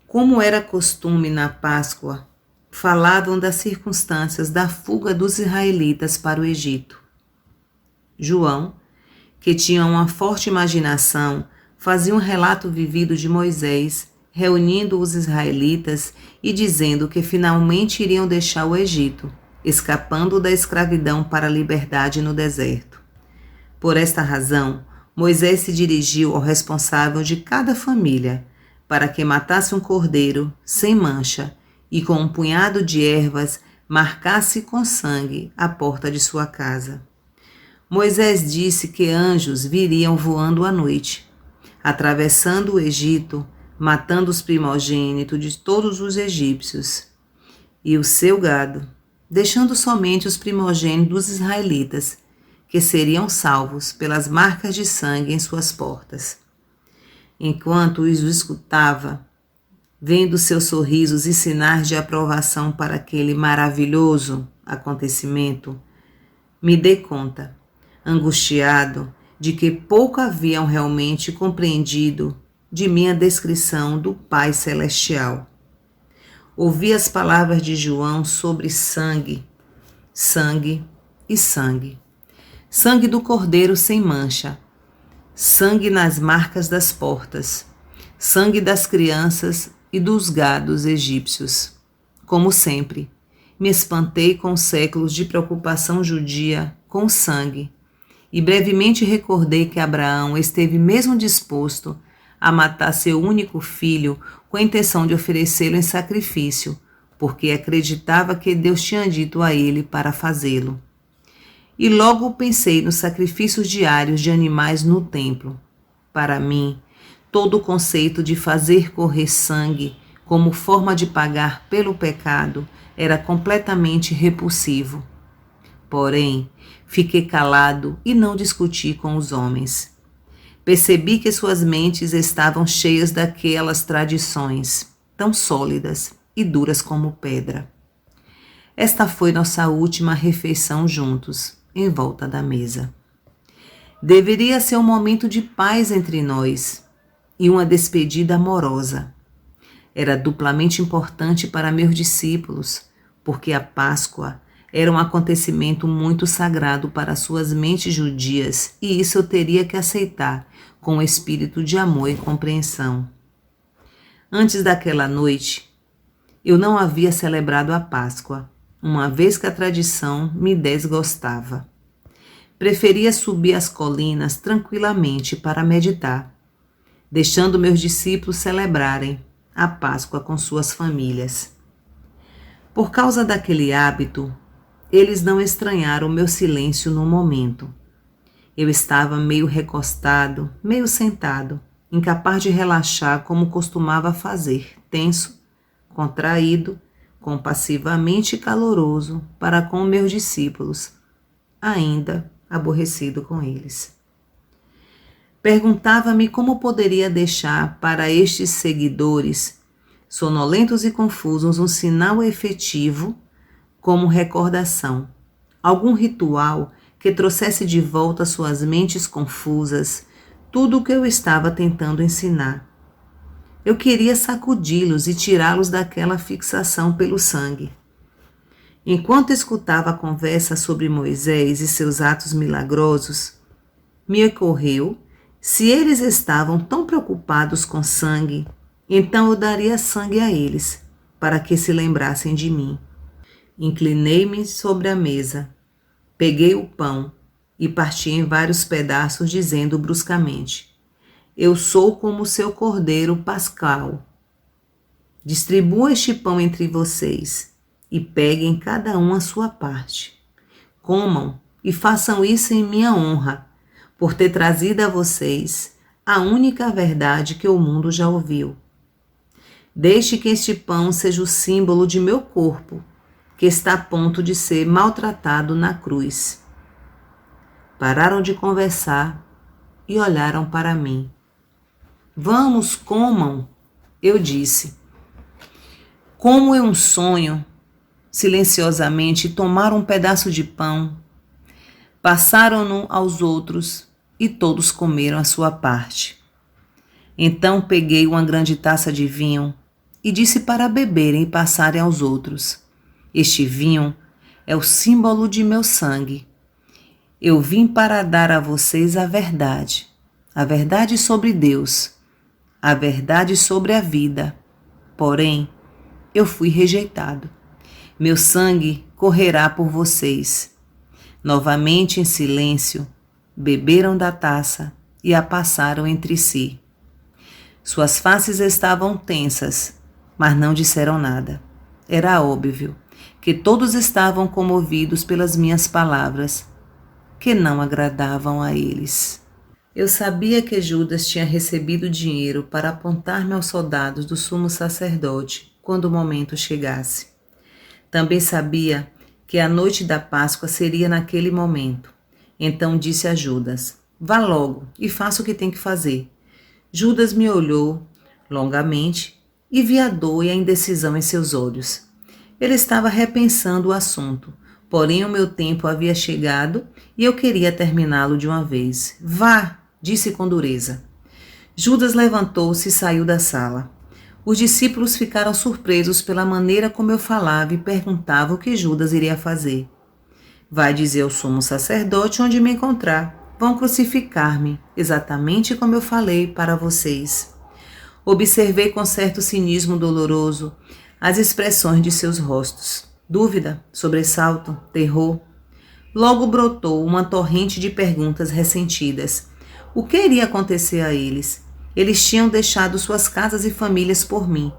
Como era costume na Páscoa, falavam das circunstâncias da fuga dos israelitas para o Egito. João, que tinha uma forte imaginação, fazia um relato vivido de Moisés, reunindo os israelitas e dizendo que finalmente iriam deixar o Egito, escapando da escravidão para a liberdade no deserto. Por esta razão, Moisés se dirigiu ao responsável de cada família para que matasse um cordeiro sem mancha e com um punhado de ervas marcasse com sangue a porta de sua casa. Moisés disse que anjos viriam voando à noite, atravessando o Egito, matando os primogênitos de todos os egípcios e o seu gado, deixando somente os primogênitos dos israelitas, que seriam salvos pelas marcas de sangue em suas portas. Enquanto os escutava, vendo seus sorrisos e sinais de aprovação para aquele maravilhoso acontecimento, me dei conta, angustiado, de que pouco haviam realmente compreendido de minha descrição do Pai Celestial. Ouvi as palavras de João sobre sangue, sangue e sangue. Sangue do cordeiro sem mancha, sangue nas marcas das portas, sangue das crianças e dos gados egípcios. Como sempre, me espantei com séculos de preocupação judia com o sangue, e brevemente recordei que Abraão esteve mesmo disposto a matar seu único filho com a intenção de oferecê-lo em sacrifício, porque acreditava que Deus tinha dito a ele para fazê-lo. E logo pensei nos sacrifícios diários de animais no templo. Para mim, todo o conceito de fazer correr sangue como forma de pagar pelo pecado era completamente repulsivo. Porém, fiquei calado e não discuti com os homens. Percebi que suas mentes estavam cheias daquelas tradições, tão sólidas e duras como pedra. Esta foi nossa última refeição juntos, em volta da mesa. Deveria ser um momento de paz entre nós e uma despedida amorosa. Era duplamente importante para meus discípulos, porque a Páscoa era um acontecimento muito sagrado para suas mentes judias e isso eu teria que aceitar com um espírito de amor e compreensão. Antes daquela noite, eu não havia celebrado a Páscoa, uma vez que a tradição me desgostava. Preferia subir as colinas tranquilamente para meditar, deixando meus discípulos celebrarem a Páscoa com suas famílias. Por causa daquele hábito, eles não estranharam meu silêncio no momento. Eu estava meio recostado, meio sentado, incapaz de relaxar como costumava fazer, tenso, contraído, compassivamente caloroso para com meus discípulos, ainda aborrecido com eles. Perguntava-me como poderia deixar para estes seguidores, sonolentos e confusos, um sinal efetivo como recordação, algum ritual que trouxesse de volta às suas mentes confusas tudo o que eu estava tentando ensinar. Eu queria sacudi-los e tirá-los daquela fixação pelo sangue. Enquanto escutava a conversa sobre Moisés e seus atos milagrosos, me ocorreu, se eles estavam tão preocupados com sangue, então eu daria sangue a eles, para que se lembrassem de mim. Inclinei-me sobre a mesa, peguei o pão e parti em vários pedaços, dizendo bruscamente: Eu sou como o seu cordeiro pascal. Distribua este pão entre vocês e peguem cada um a sua parte. Comam e façam isso em minha honra, por ter trazido a vocês a única verdade que o mundo já ouviu. Deixe que este pão seja o símbolo de meu corpo, que está a ponto de ser maltratado na cruz. Pararam de conversar e olharam para mim. Vamos, comam, eu disse. Como é um sonho, silenciosamente tomaram um pedaço de pão, passaram-no aos outros e todos comeram a sua parte. Então peguei uma grande taça de vinho e disse para beberem e passarem aos outros. Este vinho é o símbolo de meu sangue. Eu vim para dar a vocês a verdade sobre Deus, a verdade sobre a vida. Porém, eu fui rejeitado. Meu sangue correrá por vocês. Novamente em silêncio, beberam da taça e a passaram entre si. Suas faces estavam tensas, mas não disseram nada. Era óbvio que todos estavam comovidos pelas minhas palavras, que não agradavam a eles. Eu sabia que Judas tinha recebido dinheiro para apontar-me aos soldados do sumo sacerdote quando o momento chegasse. Também sabia que a noite da Páscoa seria naquele momento. Então disse a Judas: "Vá logo e faça o que tem que fazer." Judas me olhou longamente e vi a dor e a indecisão em seus olhos. Ele estava repensando o assunto, porém o meu tempo havia chegado e eu queria terminá-lo de uma vez. "Vá!" disse com dureza. Judas levantou-se e saiu da sala. Os discípulos ficaram surpresos pela maneira como eu falava e perguntavam o que Judas iria fazer. "Vai dizer ao sumo sacerdote onde me encontrar. Vão crucificar-me, exatamente como eu falei para vocês." Observei com certo cinismo doloroso as expressões de seus rostos. Dúvida, sobressalto, terror. Logo brotou uma torrente de perguntas ressentidas. O que iria acontecer a eles? Eles tinham deixado suas casas e famílias por mim.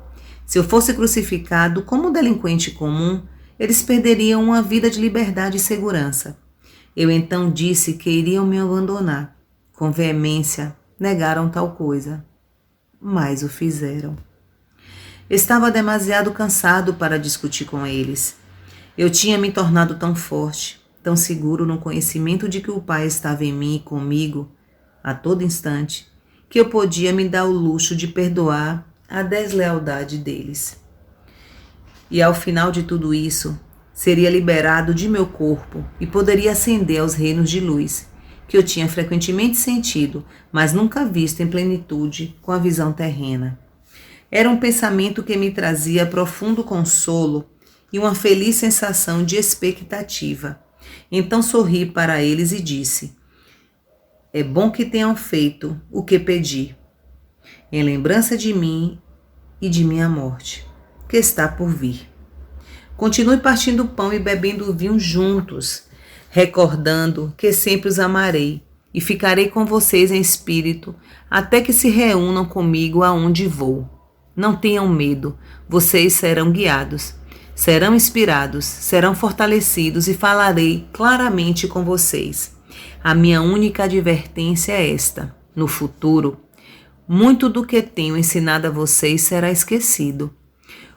Se eu fosse crucificado como um delinquente comum, eles perderiam uma vida de liberdade e segurança. Eu então disse que iriam me abandonar. Com veemência, negaram tal coisa. Mas o fizeram. Estava demasiado cansado para discutir com eles. Eu tinha me tornado tão forte, tão seguro no conhecimento de que o Pai estava em mim e comigo, a todo instante, que eu podia me dar o luxo de perdoar a deslealdade deles. E ao final de tudo isso, seria liberado de meu corpo e poderia ascender aos reinos de luz, que eu tinha frequentemente sentido, mas nunca visto em plenitude com a visão terrena. Era um pensamento que me trazia profundo consolo e uma feliz sensação de expectativa. Então sorri para eles e disse: "É bom que tenham feito o que pedi, em lembrança de mim e de minha morte, que está por vir. Continue partindo pão e bebendo vinho juntos, recordando que sempre os amarei e ficarei com vocês em espírito até que se reúnam comigo aonde vou. Não tenham medo, vocês serão guiados, serão inspirados, serão fortalecidos e falarei claramente com vocês. A minha única advertência é esta: no futuro, muito do que tenho ensinado a vocês será esquecido.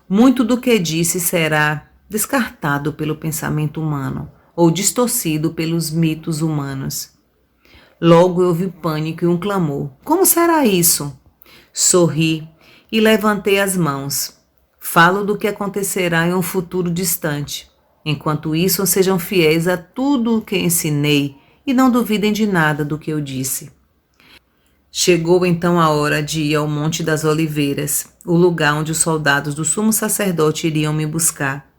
Muito do que disse será descartado pelo pensamento humano ou distorcido pelos mitos humanos." Logo houve pânico e um clamor: "Como será isso?" Sorri e levantei as mãos. Falo do que acontecerá em um futuro distante. Enquanto isso, sejam fiéis a tudo o que ensinei e não duvidem de nada do que eu disse. Chegou então a hora de ir ao Monte das Oliveiras, o lugar onde os soldados do sumo sacerdote iriam me buscar.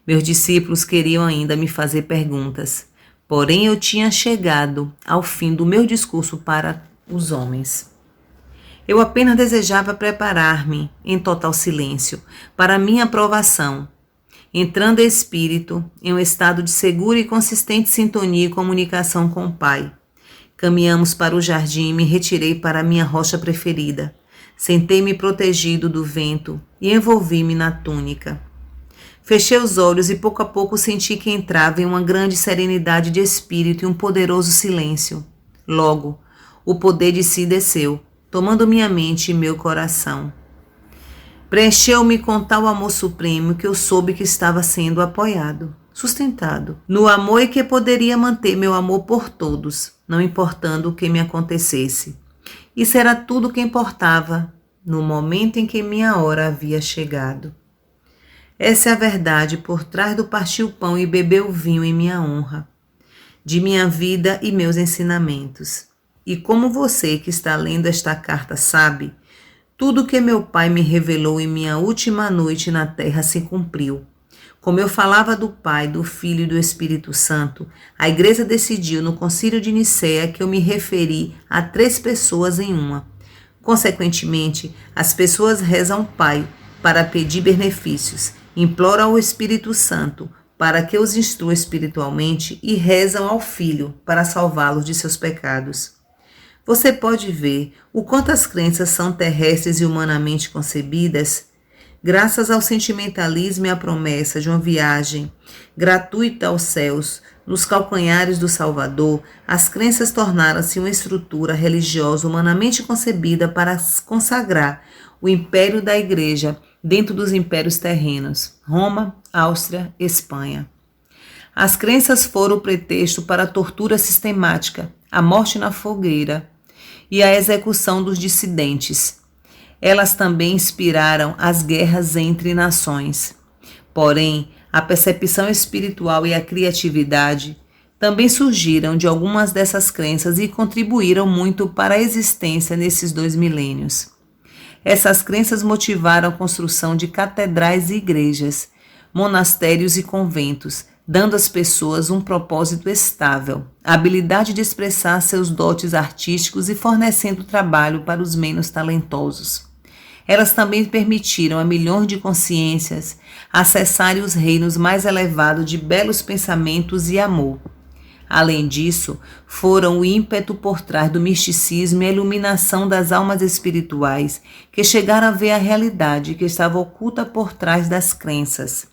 Meus discípulos queriam ainda me fazer perguntas, porém eu tinha chegado ao fim do meu discurso para os homens. Eu apenas desejava preparar-me em total silêncio para minha aprovação, entrando em espírito em um estado de segura e consistente sintonia e comunicação com o Pai. Caminhamos para o jardim e me retirei para a minha rocha preferida. Sentei-me protegido do vento e envolvi-me na túnica. Fechei os olhos e pouco a pouco senti que entrava em uma grande serenidade de espírito e um poderoso silêncio. Logo, o poder de si desceu, tomando minha mente e meu coração. Preencheu-me com tal amor supremo que eu soube que estava sendo apoiado, sustentado, no amor e que poderia manter meu amor por todos, não importando o que me acontecesse. Isso era tudo o que importava no momento em que minha hora havia chegado. Essa é a verdade por trás do partir o pão e beber o vinho em minha honra, de minha vida e meus ensinamentos. E como você que está lendo esta carta sabe, tudo o que meu Pai me revelou em minha última noite na terra se cumpriu. Como eu falava do Pai, do Filho e do Espírito Santo, a Igreja decidiu no Concílio de Nicéia que eu me referi a 3 pessoas em uma. Consequentemente, as pessoas rezam ao Pai para pedir benefícios, imploram ao Espírito Santo para que os instrua espiritualmente e rezam ao Filho para salvá-los de seus pecados. Você pode ver o quanto as crenças são terrestres e humanamente concebidas. Graças ao sentimentalismo e à promessa de uma viagem gratuita aos céus, nos calcanhares do Salvador, as crenças tornaram-se uma estrutura religiosa humanamente concebida para consagrar o império da Igreja dentro dos impérios terrenos, Roma, Áustria, Espanha. As crenças foram o pretexto para a tortura sistemática, a morte na fogueira e a execução dos dissidentes. Elas também inspiraram as guerras entre nações. Porém, a percepção espiritual e a criatividade também surgiram de algumas dessas crenças e contribuíram muito para a existência nesses 2 milênios. Essas crenças motivaram a construção de catedrais e igrejas, monastérios e conventos, dando às pessoas um propósito estável, a habilidade de expressar seus dotes artísticos e fornecendo trabalho para os menos talentosos. Elas também permitiram a milhões de consciências acessarem os reinos mais elevados de belos pensamentos e amor. Além disso, foram o ímpeto por trás do misticismo e a iluminação das almas espirituais que chegaram a ver a realidade que estava oculta por trás das crenças.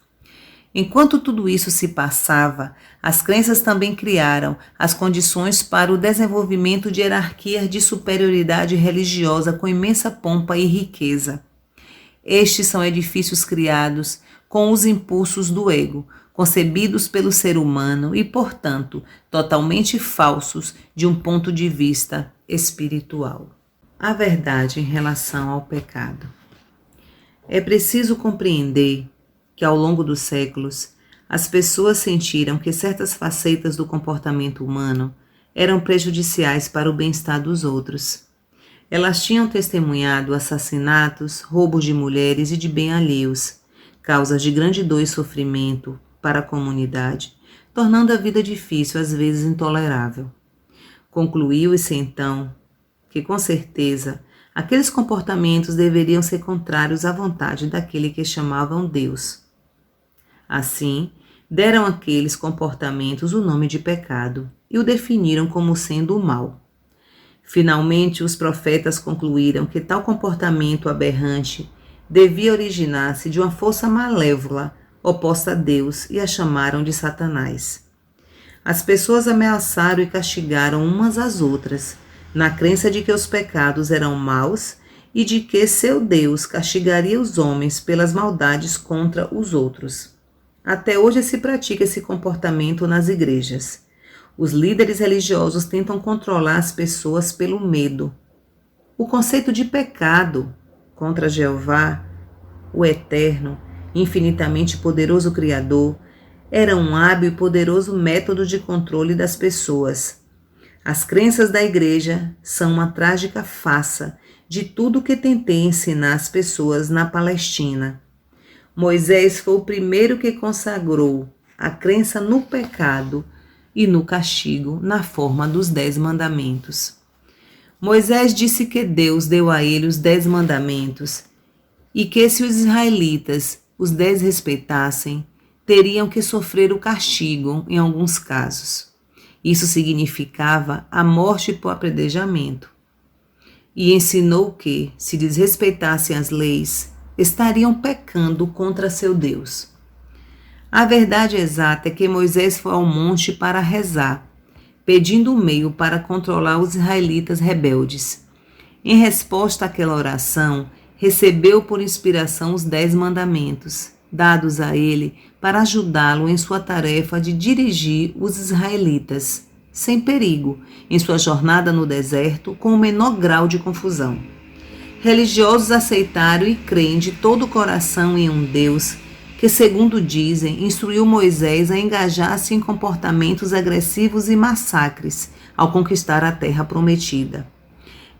Enquanto tudo isso se passava, as crenças também criaram as condições para o desenvolvimento de hierarquias de superioridade religiosa com imensa pompa e riqueza. Estes são edifícios criados com os impulsos do ego, concebidos pelo ser humano e, portanto, totalmente falsos de um ponto de vista espiritual. A verdade em relação ao pecado. É preciso compreender que, ao longo dos séculos, as pessoas sentiram que certas facetas do comportamento humano eram prejudiciais para o bem-estar dos outros. Elas tinham testemunhado assassinatos, roubos de mulheres e de bem alheios, causas de grande dor e sofrimento para a comunidade, tornando a vida difícil, às vezes intolerável. Concluiu-se então que, com certeza, aqueles comportamentos deveriam ser contrários à vontade daquele que chamavam Deus. Assim, deram àqueles comportamentos o nome de pecado e o definiram como sendo o mal. Finalmente, os profetas concluíram que tal comportamento aberrante devia originar-se de uma força malévola oposta a Deus e a chamaram de Satanás. As pessoas ameaçaram e castigaram umas às outras, na crença de que os pecados eram maus e de que seu Deus castigaria os homens pelas maldades contra os outros. Até hoje se pratica esse comportamento nas igrejas. Os líderes religiosos tentam controlar as pessoas pelo medo. O conceito de pecado contra Jeová, o Eterno, infinitamente poderoso Criador, era um hábil e poderoso método de controle das pessoas. As crenças da igreja são uma trágica farsa de tudo que tentei ensinar às pessoas na Palestina. Moisés foi o primeiro que consagrou a crença no pecado e no castigo na forma dos 10 mandamentos. Moisés disse que Deus deu a ele os 10 mandamentos e que se os israelitas os desrespeitassem, teriam que sofrer o castigo em alguns casos. Isso significava a morte por apedrejamento. E ensinou que, se desrespeitassem as leis, estariam pecando contra seu Deus. A verdade exata é que Moisés foi ao monte para rezar, pedindo um meio para controlar os israelitas rebeldes. Em resposta àquela oração, recebeu por inspiração os 10 mandamentos, dados a ele para ajudá-lo em sua tarefa de dirigir os israelitas, sem perigo, em sua jornada no deserto com o menor grau de confusão. Religiosos aceitaram e creem de todo o coração em um Deus que, segundo dizem, instruiu Moisés a engajar-se em comportamentos agressivos e massacres ao conquistar a terra prometida.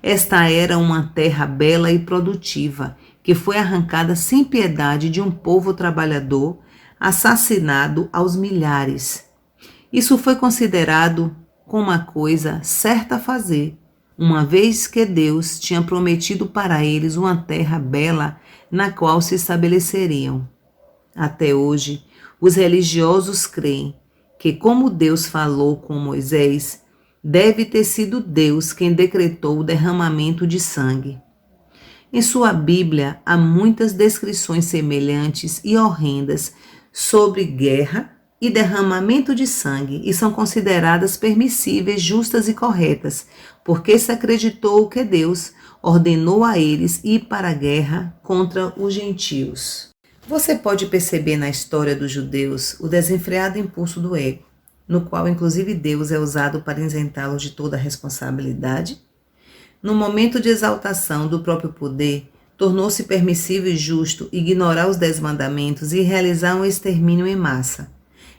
Esta era uma terra bela e produtiva, que foi arrancada sem piedade de um povo trabalhador, assassinado aos milhares. Isso foi considerado como uma coisa certa a fazer, uma vez que Deus tinha prometido para eles uma terra bela na qual se estabeleceriam. Até hoje, Os religiosos creem que, como Deus falou com Moisés, deve ter sido Deus quem decretou o derramamento de sangue. Em sua Bíblia, há muitas descrições semelhantes e horrendas sobre guerra e derramamento de sangue e são consideradas permissíveis, justas e corretas, porque se acreditou que Deus ordenou a eles ir para a guerra contra os gentios. Você pode perceber na história dos judeus o desenfreado impulso do ego, no qual inclusive Deus é usado para isentá-los de toda a responsabilidade. No momento de exaltação do próprio poder, tornou-se permissível e justo ignorar os 10 mandamentos e realizar um extermínio em massa.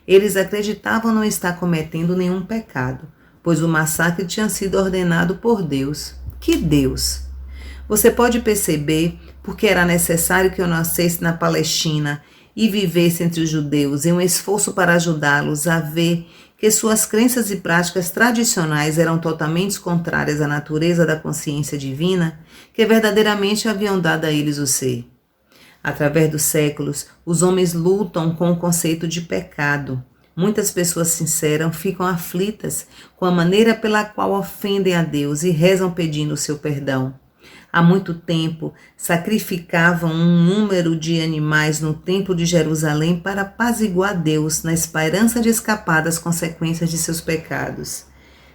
Eles acreditavam não estar cometendo nenhum pecado, pois o massacre tinha sido ordenado por Deus. Que Deus? Você pode perceber porque era necessário que eu nascesse na Palestina e vivesse entre os judeus em um esforço para ajudá-los a ver que suas crenças e práticas tradicionais eram totalmente contrárias à natureza da consciência divina que verdadeiramente haviam dado a eles o ser. Através dos séculos, os homens lutam com o conceito de pecado. Muitas pessoas sinceras ficam aflitas com a maneira pela qual ofendem a Deus e rezam pedindo o seu perdão. Há muito tempo, sacrificavam um número de animais no templo de Jerusalém para apaziguar Deus, na esperança de escapar das consequências de seus pecados.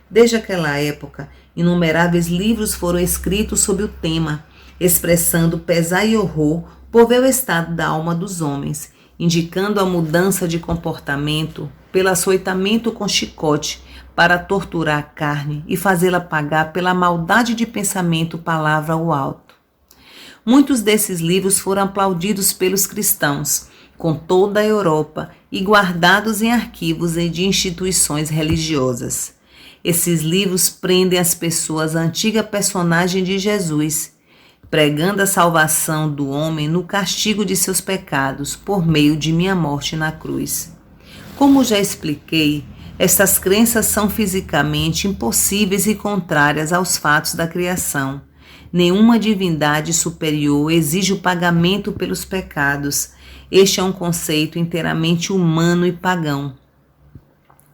Desde aquela época, inumeráveis livros foram escritos sobre o tema, expressando pesar e horror por ver o estado da alma dos homens, indicando a mudança de comportamento pelo açoitamento com chicote, para torturar a carne e fazê-la pagar pela maldade de pensamento, palavra ou alto. Muitos desses livros foram aplaudidos pelos cristãos, com toda a Europa, e guardados em arquivos e de instituições religiosas. Esses livros prendem as pessoas à antiga personagem de Jesus, pregando a salvação do homem no castigo de seus pecados por meio de minha morte na cruz. Como já expliquei, estas crenças são fisicamente impossíveis e contrárias aos fatos da criação. Nenhuma divindade superior exige o pagamento pelos pecados. Este é um conceito inteiramente humano e pagão.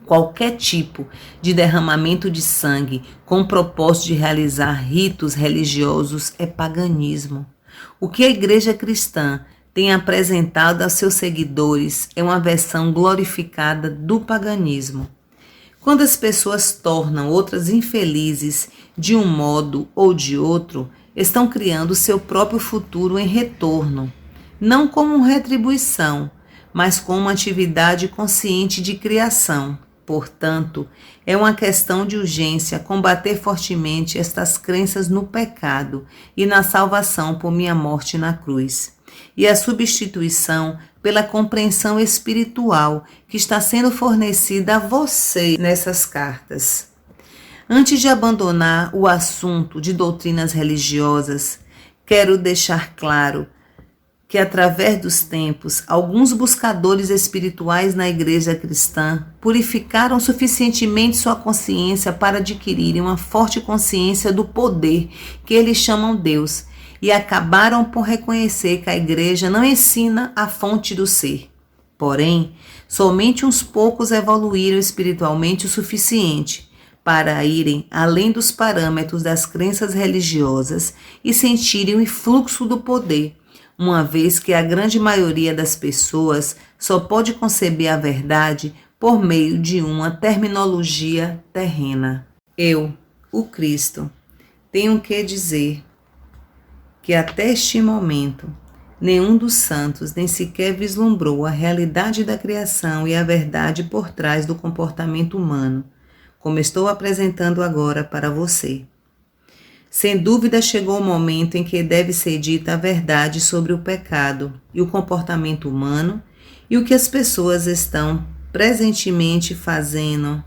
Qualquer tipo de derramamento de sangue com o propósito de realizar ritos religiosos é paganismo. O que a Igreja Cristã tem apresentado aos seus seguidores é uma versão glorificada do paganismo. Quando as pessoas tornam outras infelizes de um modo ou de outro, estão criando seu próprio futuro em retorno, não como retribuição, mas como uma atividade consciente de criação. Portanto, é uma questão de urgência combater fortemente estas crenças no pecado e na salvação por minha morte na cruz, e a substituição pela compreensão espiritual que está sendo fornecida a você nessas cartas. Antes de abandonar o assunto de doutrinas religiosas, quero deixar claro que, através dos tempos, alguns buscadores espirituais na igreja cristã purificaram suficientemente sua consciência para adquirirem uma forte consciência do poder que eles chamam Deus, e acabaram por reconhecer que a igreja não ensina a fonte do ser. Porém, somente uns poucos evoluíram espiritualmente o suficiente para irem além dos parâmetros das crenças religiosas e sentirem o influxo do poder, uma vez que a grande maioria das pessoas só pode conceber a verdade por meio de uma terminologia terrena. Eu, o Cristo, tenho que dizer que até este momento, nenhum dos santos nem sequer vislumbrou a realidade da criação e a verdade por trás do comportamento humano, como estou apresentando agora para você. Sem dúvida chegou o momento em que deve ser dita a verdade sobre o pecado e o comportamento humano e o que as pessoas estão presentemente fazendo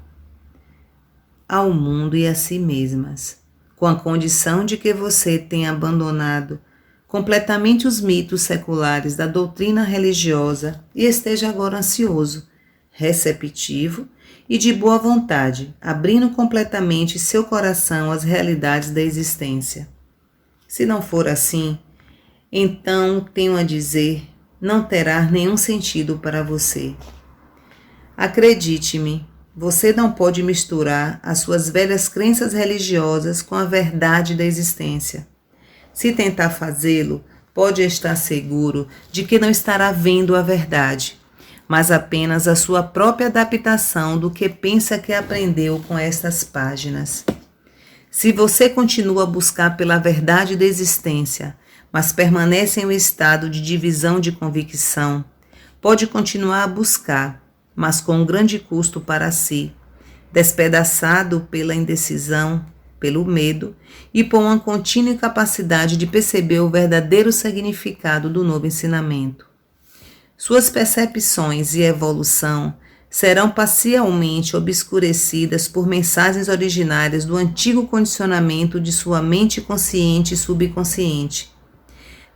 ao mundo e a si mesmas, com a condição de que você tenha abandonado completamente os mitos seculares da doutrina religiosa e esteja agora ansioso, receptivo e de boa vontade, abrindo completamente seu coração às realidades da existência. Se não for assim, então tenho a dizer, não terá nenhum sentido para você. Acredite-me, você não pode misturar as suas velhas crenças religiosas com a verdade da existência. Se tentar fazê-lo, pode estar seguro de que não estará vendo a verdade, mas apenas a sua própria adaptação do que pensa que aprendeu com estas páginas. Se você continua a buscar pela verdade da existência, mas permanece em um estado de divisão de convicção, pode continuar a buscar, mas com um grande custo para si, despedaçado pela indecisão, pelo medo e por uma contínua incapacidade de perceber o verdadeiro significado do novo ensinamento. Suas percepções e evolução serão parcialmente obscurecidas por mensagens originárias do antigo condicionamento de sua mente consciente e subconsciente.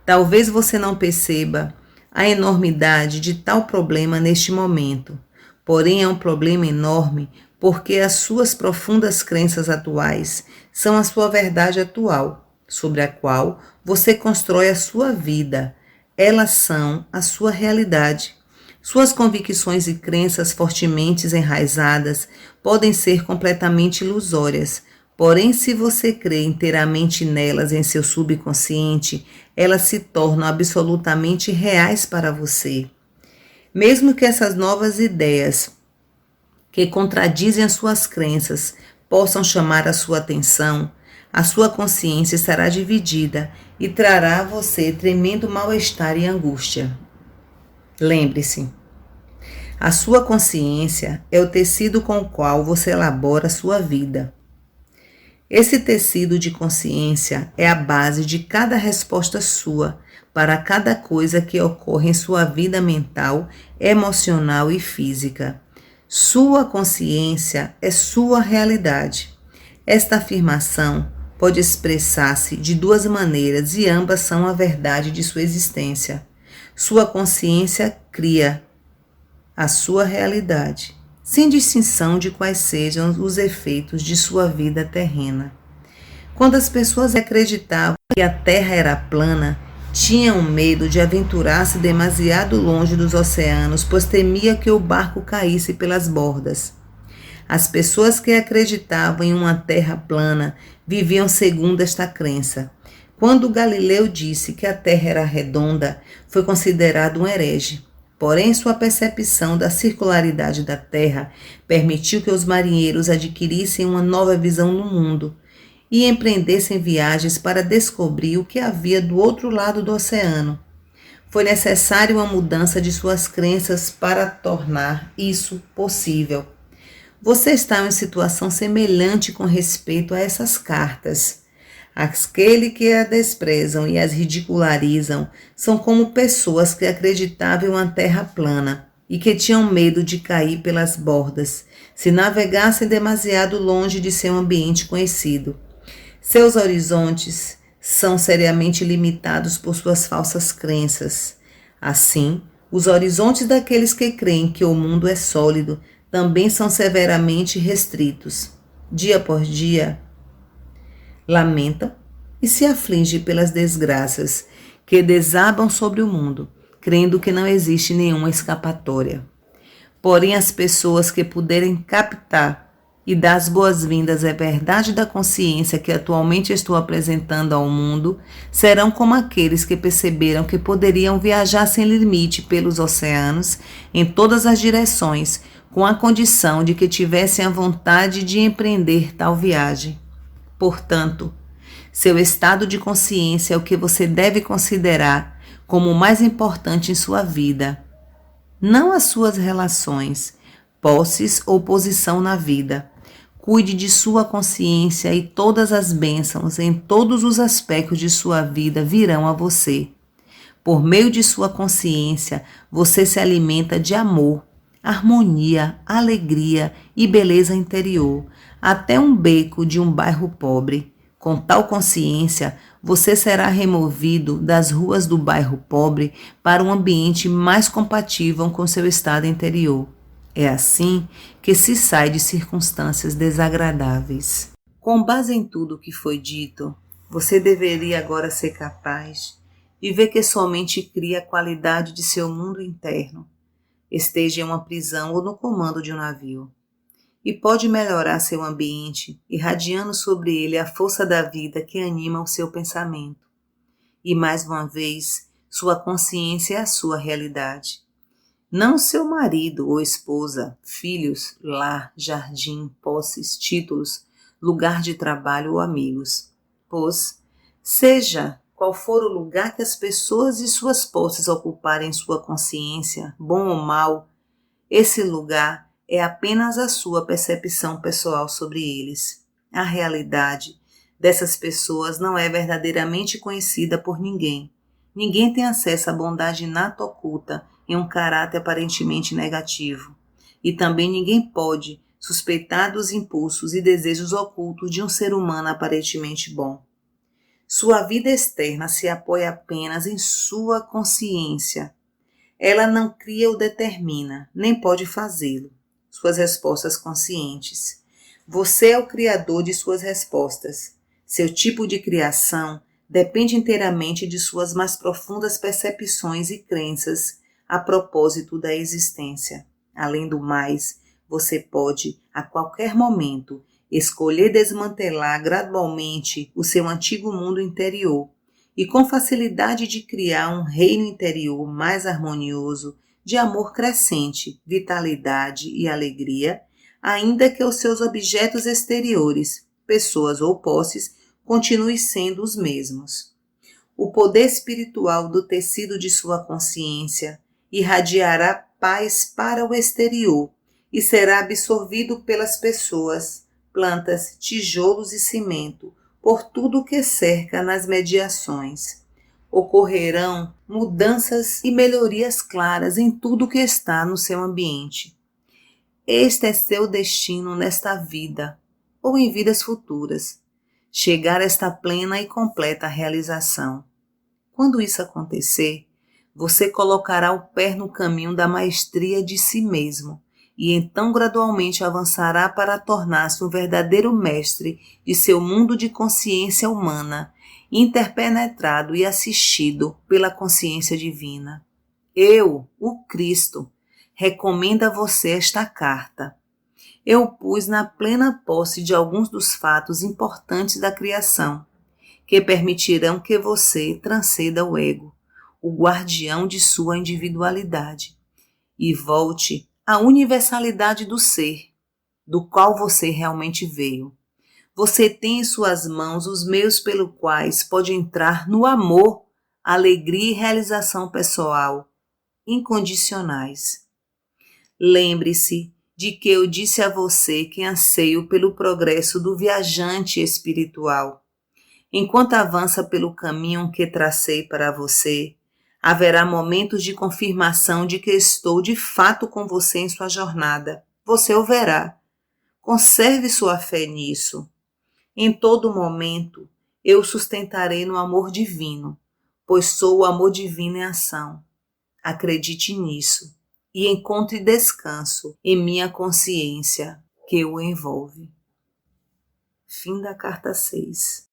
Talvez você não perceba a enormidade de tal problema neste momento, porém é um problema enorme porque as suas profundas crenças atuais são a sua verdade atual, sobre a qual você constrói a sua vida. Elas são a sua realidade. Suas convicções e crenças fortemente enraizadas podem ser completamente ilusórias, porém, se você crê inteiramente nelas em seu subconsciente, elas se tornam absolutamente reais para você. Mesmo que essas novas ideias, que contradizem as suas crenças, possam chamar a sua atenção, a sua consciência estará dividida e trará a você tremendo mal-estar e angústia. Lembre-se, a sua consciência é o tecido com o qual você elabora a sua vida. Esse tecido de consciência é a base de cada resposta sua para cada coisa que ocorre em sua vida mental, emocional e física. Sua consciência é sua realidade. Esta afirmação pode expressar-se de duas maneiras e ambas são a verdade de sua existência. Sua consciência cria a sua realidade, sem distinção de quais sejam os efeitos de sua vida terrena. Quando as pessoas acreditavam que a Terra era plana, tinham medo de aventurar-se demasiado longe dos oceanos, pois temia que o barco caísse pelas bordas. As pessoas que acreditavam em uma Terra plana viviam segundo esta crença. Quando Galileu disse que a Terra era redonda, foi considerado um herege. Porém, sua percepção da circularidade da Terra permitiu que os marinheiros adquirissem uma nova visão no mundo e empreendessem viagens para descobrir o que havia do outro lado do oceano. Foi necessária uma mudança de suas crenças para tornar isso possível. Você está em uma situação semelhante com respeito a essas cartas. Aqueles que a desprezam e as ridicularizam são como pessoas que acreditavam em uma terra plana e que tinham medo de cair pelas bordas, se navegassem demasiado longe de seu ambiente conhecido. Seus horizontes são seriamente limitados por suas falsas crenças. Assim, os horizontes daqueles que creem que o mundo é sólido também são severamente restritos. Dia por dia, lamentam e se afligem pelas desgraças que desabam sobre o mundo, crendo que não existe nenhuma escapatória. Porém, as pessoas que puderem captar e dar as boas-vindas à verdade da consciência que atualmente estou apresentando ao mundo, serão como aqueles que perceberam que poderiam viajar sem limite pelos oceanos em todas as direções, com a condição de que tivessem a vontade de empreender tal viagem. Portanto, seu estado de consciência é o que você deve considerar como o mais importante em sua vida, não as suas relações, posses ou posição na vida. Cuide de sua consciência e todas as bênçãos em todos os aspectos de sua vida virão a você. Por meio de sua consciência, você se alimenta de amor, harmonia, alegria e beleza interior, até um beco de um bairro pobre. Com tal consciência, você será removido das ruas do bairro pobre para um ambiente mais compatível com seu estado interior. É assim que se sai de circunstâncias desagradáveis. Com base em tudo o que foi dito, você deveria agora ser capaz de ver que somente cria a qualidade de seu mundo interno. esteja em uma prisão ou no comando de um navio. E pode melhorar seu ambiente, irradiando sobre ele a força da vida que anima o seu pensamento. E mais uma vez, sua consciência é a sua realidade. Não seu marido ou esposa, filhos, lar, jardim, posses, títulos, lugar de trabalho ou amigos. Pois, seja qual for o lugar que as pessoas e suas posses ocuparem em sua consciência, bom ou mal, esse lugar é apenas a sua percepção pessoal sobre eles. A realidade dessas pessoas não é verdadeiramente conhecida por ninguém. Ninguém tem acesso à bondade inata oculta em um caráter aparentemente negativo. E também ninguém pode suspeitar dos impulsos e desejos ocultos de um ser humano aparentemente bom. Sua vida externa se apoia apenas em sua consciência. Ela não cria ou determina, nem pode fazê-lo. Suas respostas conscientes. Você é o criador de suas respostas. Seu tipo de criação depende inteiramente de suas mais profundas percepções e crenças a propósito da existência. Além do mais, você pode, a qualquer momento, escolher desmantelar gradualmente o seu antigo mundo interior e com facilidade de criar um reino interior mais harmonioso, de amor crescente, vitalidade e alegria, ainda que os seus objetos exteriores, pessoas ou posses, continuem sendo os mesmos. O poder espiritual do tecido de sua consciência irradiará paz para o exterior e será absorvido pelas pessoas, plantas, tijolos e cimento, por tudo que cerca nas mediações. Ocorrerão mudanças e melhorias claras em tudo que está no seu ambiente. Este é seu destino nesta vida ou em vidas futuras, chegar a esta plena e completa realização. Quando isso acontecer, você colocará o pé no caminho da maestria de si mesmo e então gradualmente avançará para tornar-se um verdadeiro mestre de seu mundo de consciência humana, interpenetrado e assistido pela consciência divina. Eu, o Cristo, recomendo a você esta carta. Eu pus na plena posse de alguns dos fatos importantes da criação, que permitirão que você transcenda o ego, o guardião de sua individualidade, e volte à universalidade do ser, do qual você realmente veio. Você tem em suas mãos os meios pelos quais pode entrar no amor, alegria e realização pessoal, incondicionais. Lembre-se de que eu disse a você que anseio pelo progresso do viajante espiritual. Enquanto avança pelo caminho que tracei para você, haverá momentos de confirmação de que estou de fato com você em sua jornada. Você o verá. Conserve sua fé nisso. Em todo momento, eu sustentarei no amor divino, pois sou o amor divino em ação. Acredite nisso e encontre descanso em minha consciência que o envolve. Fim da carta 6.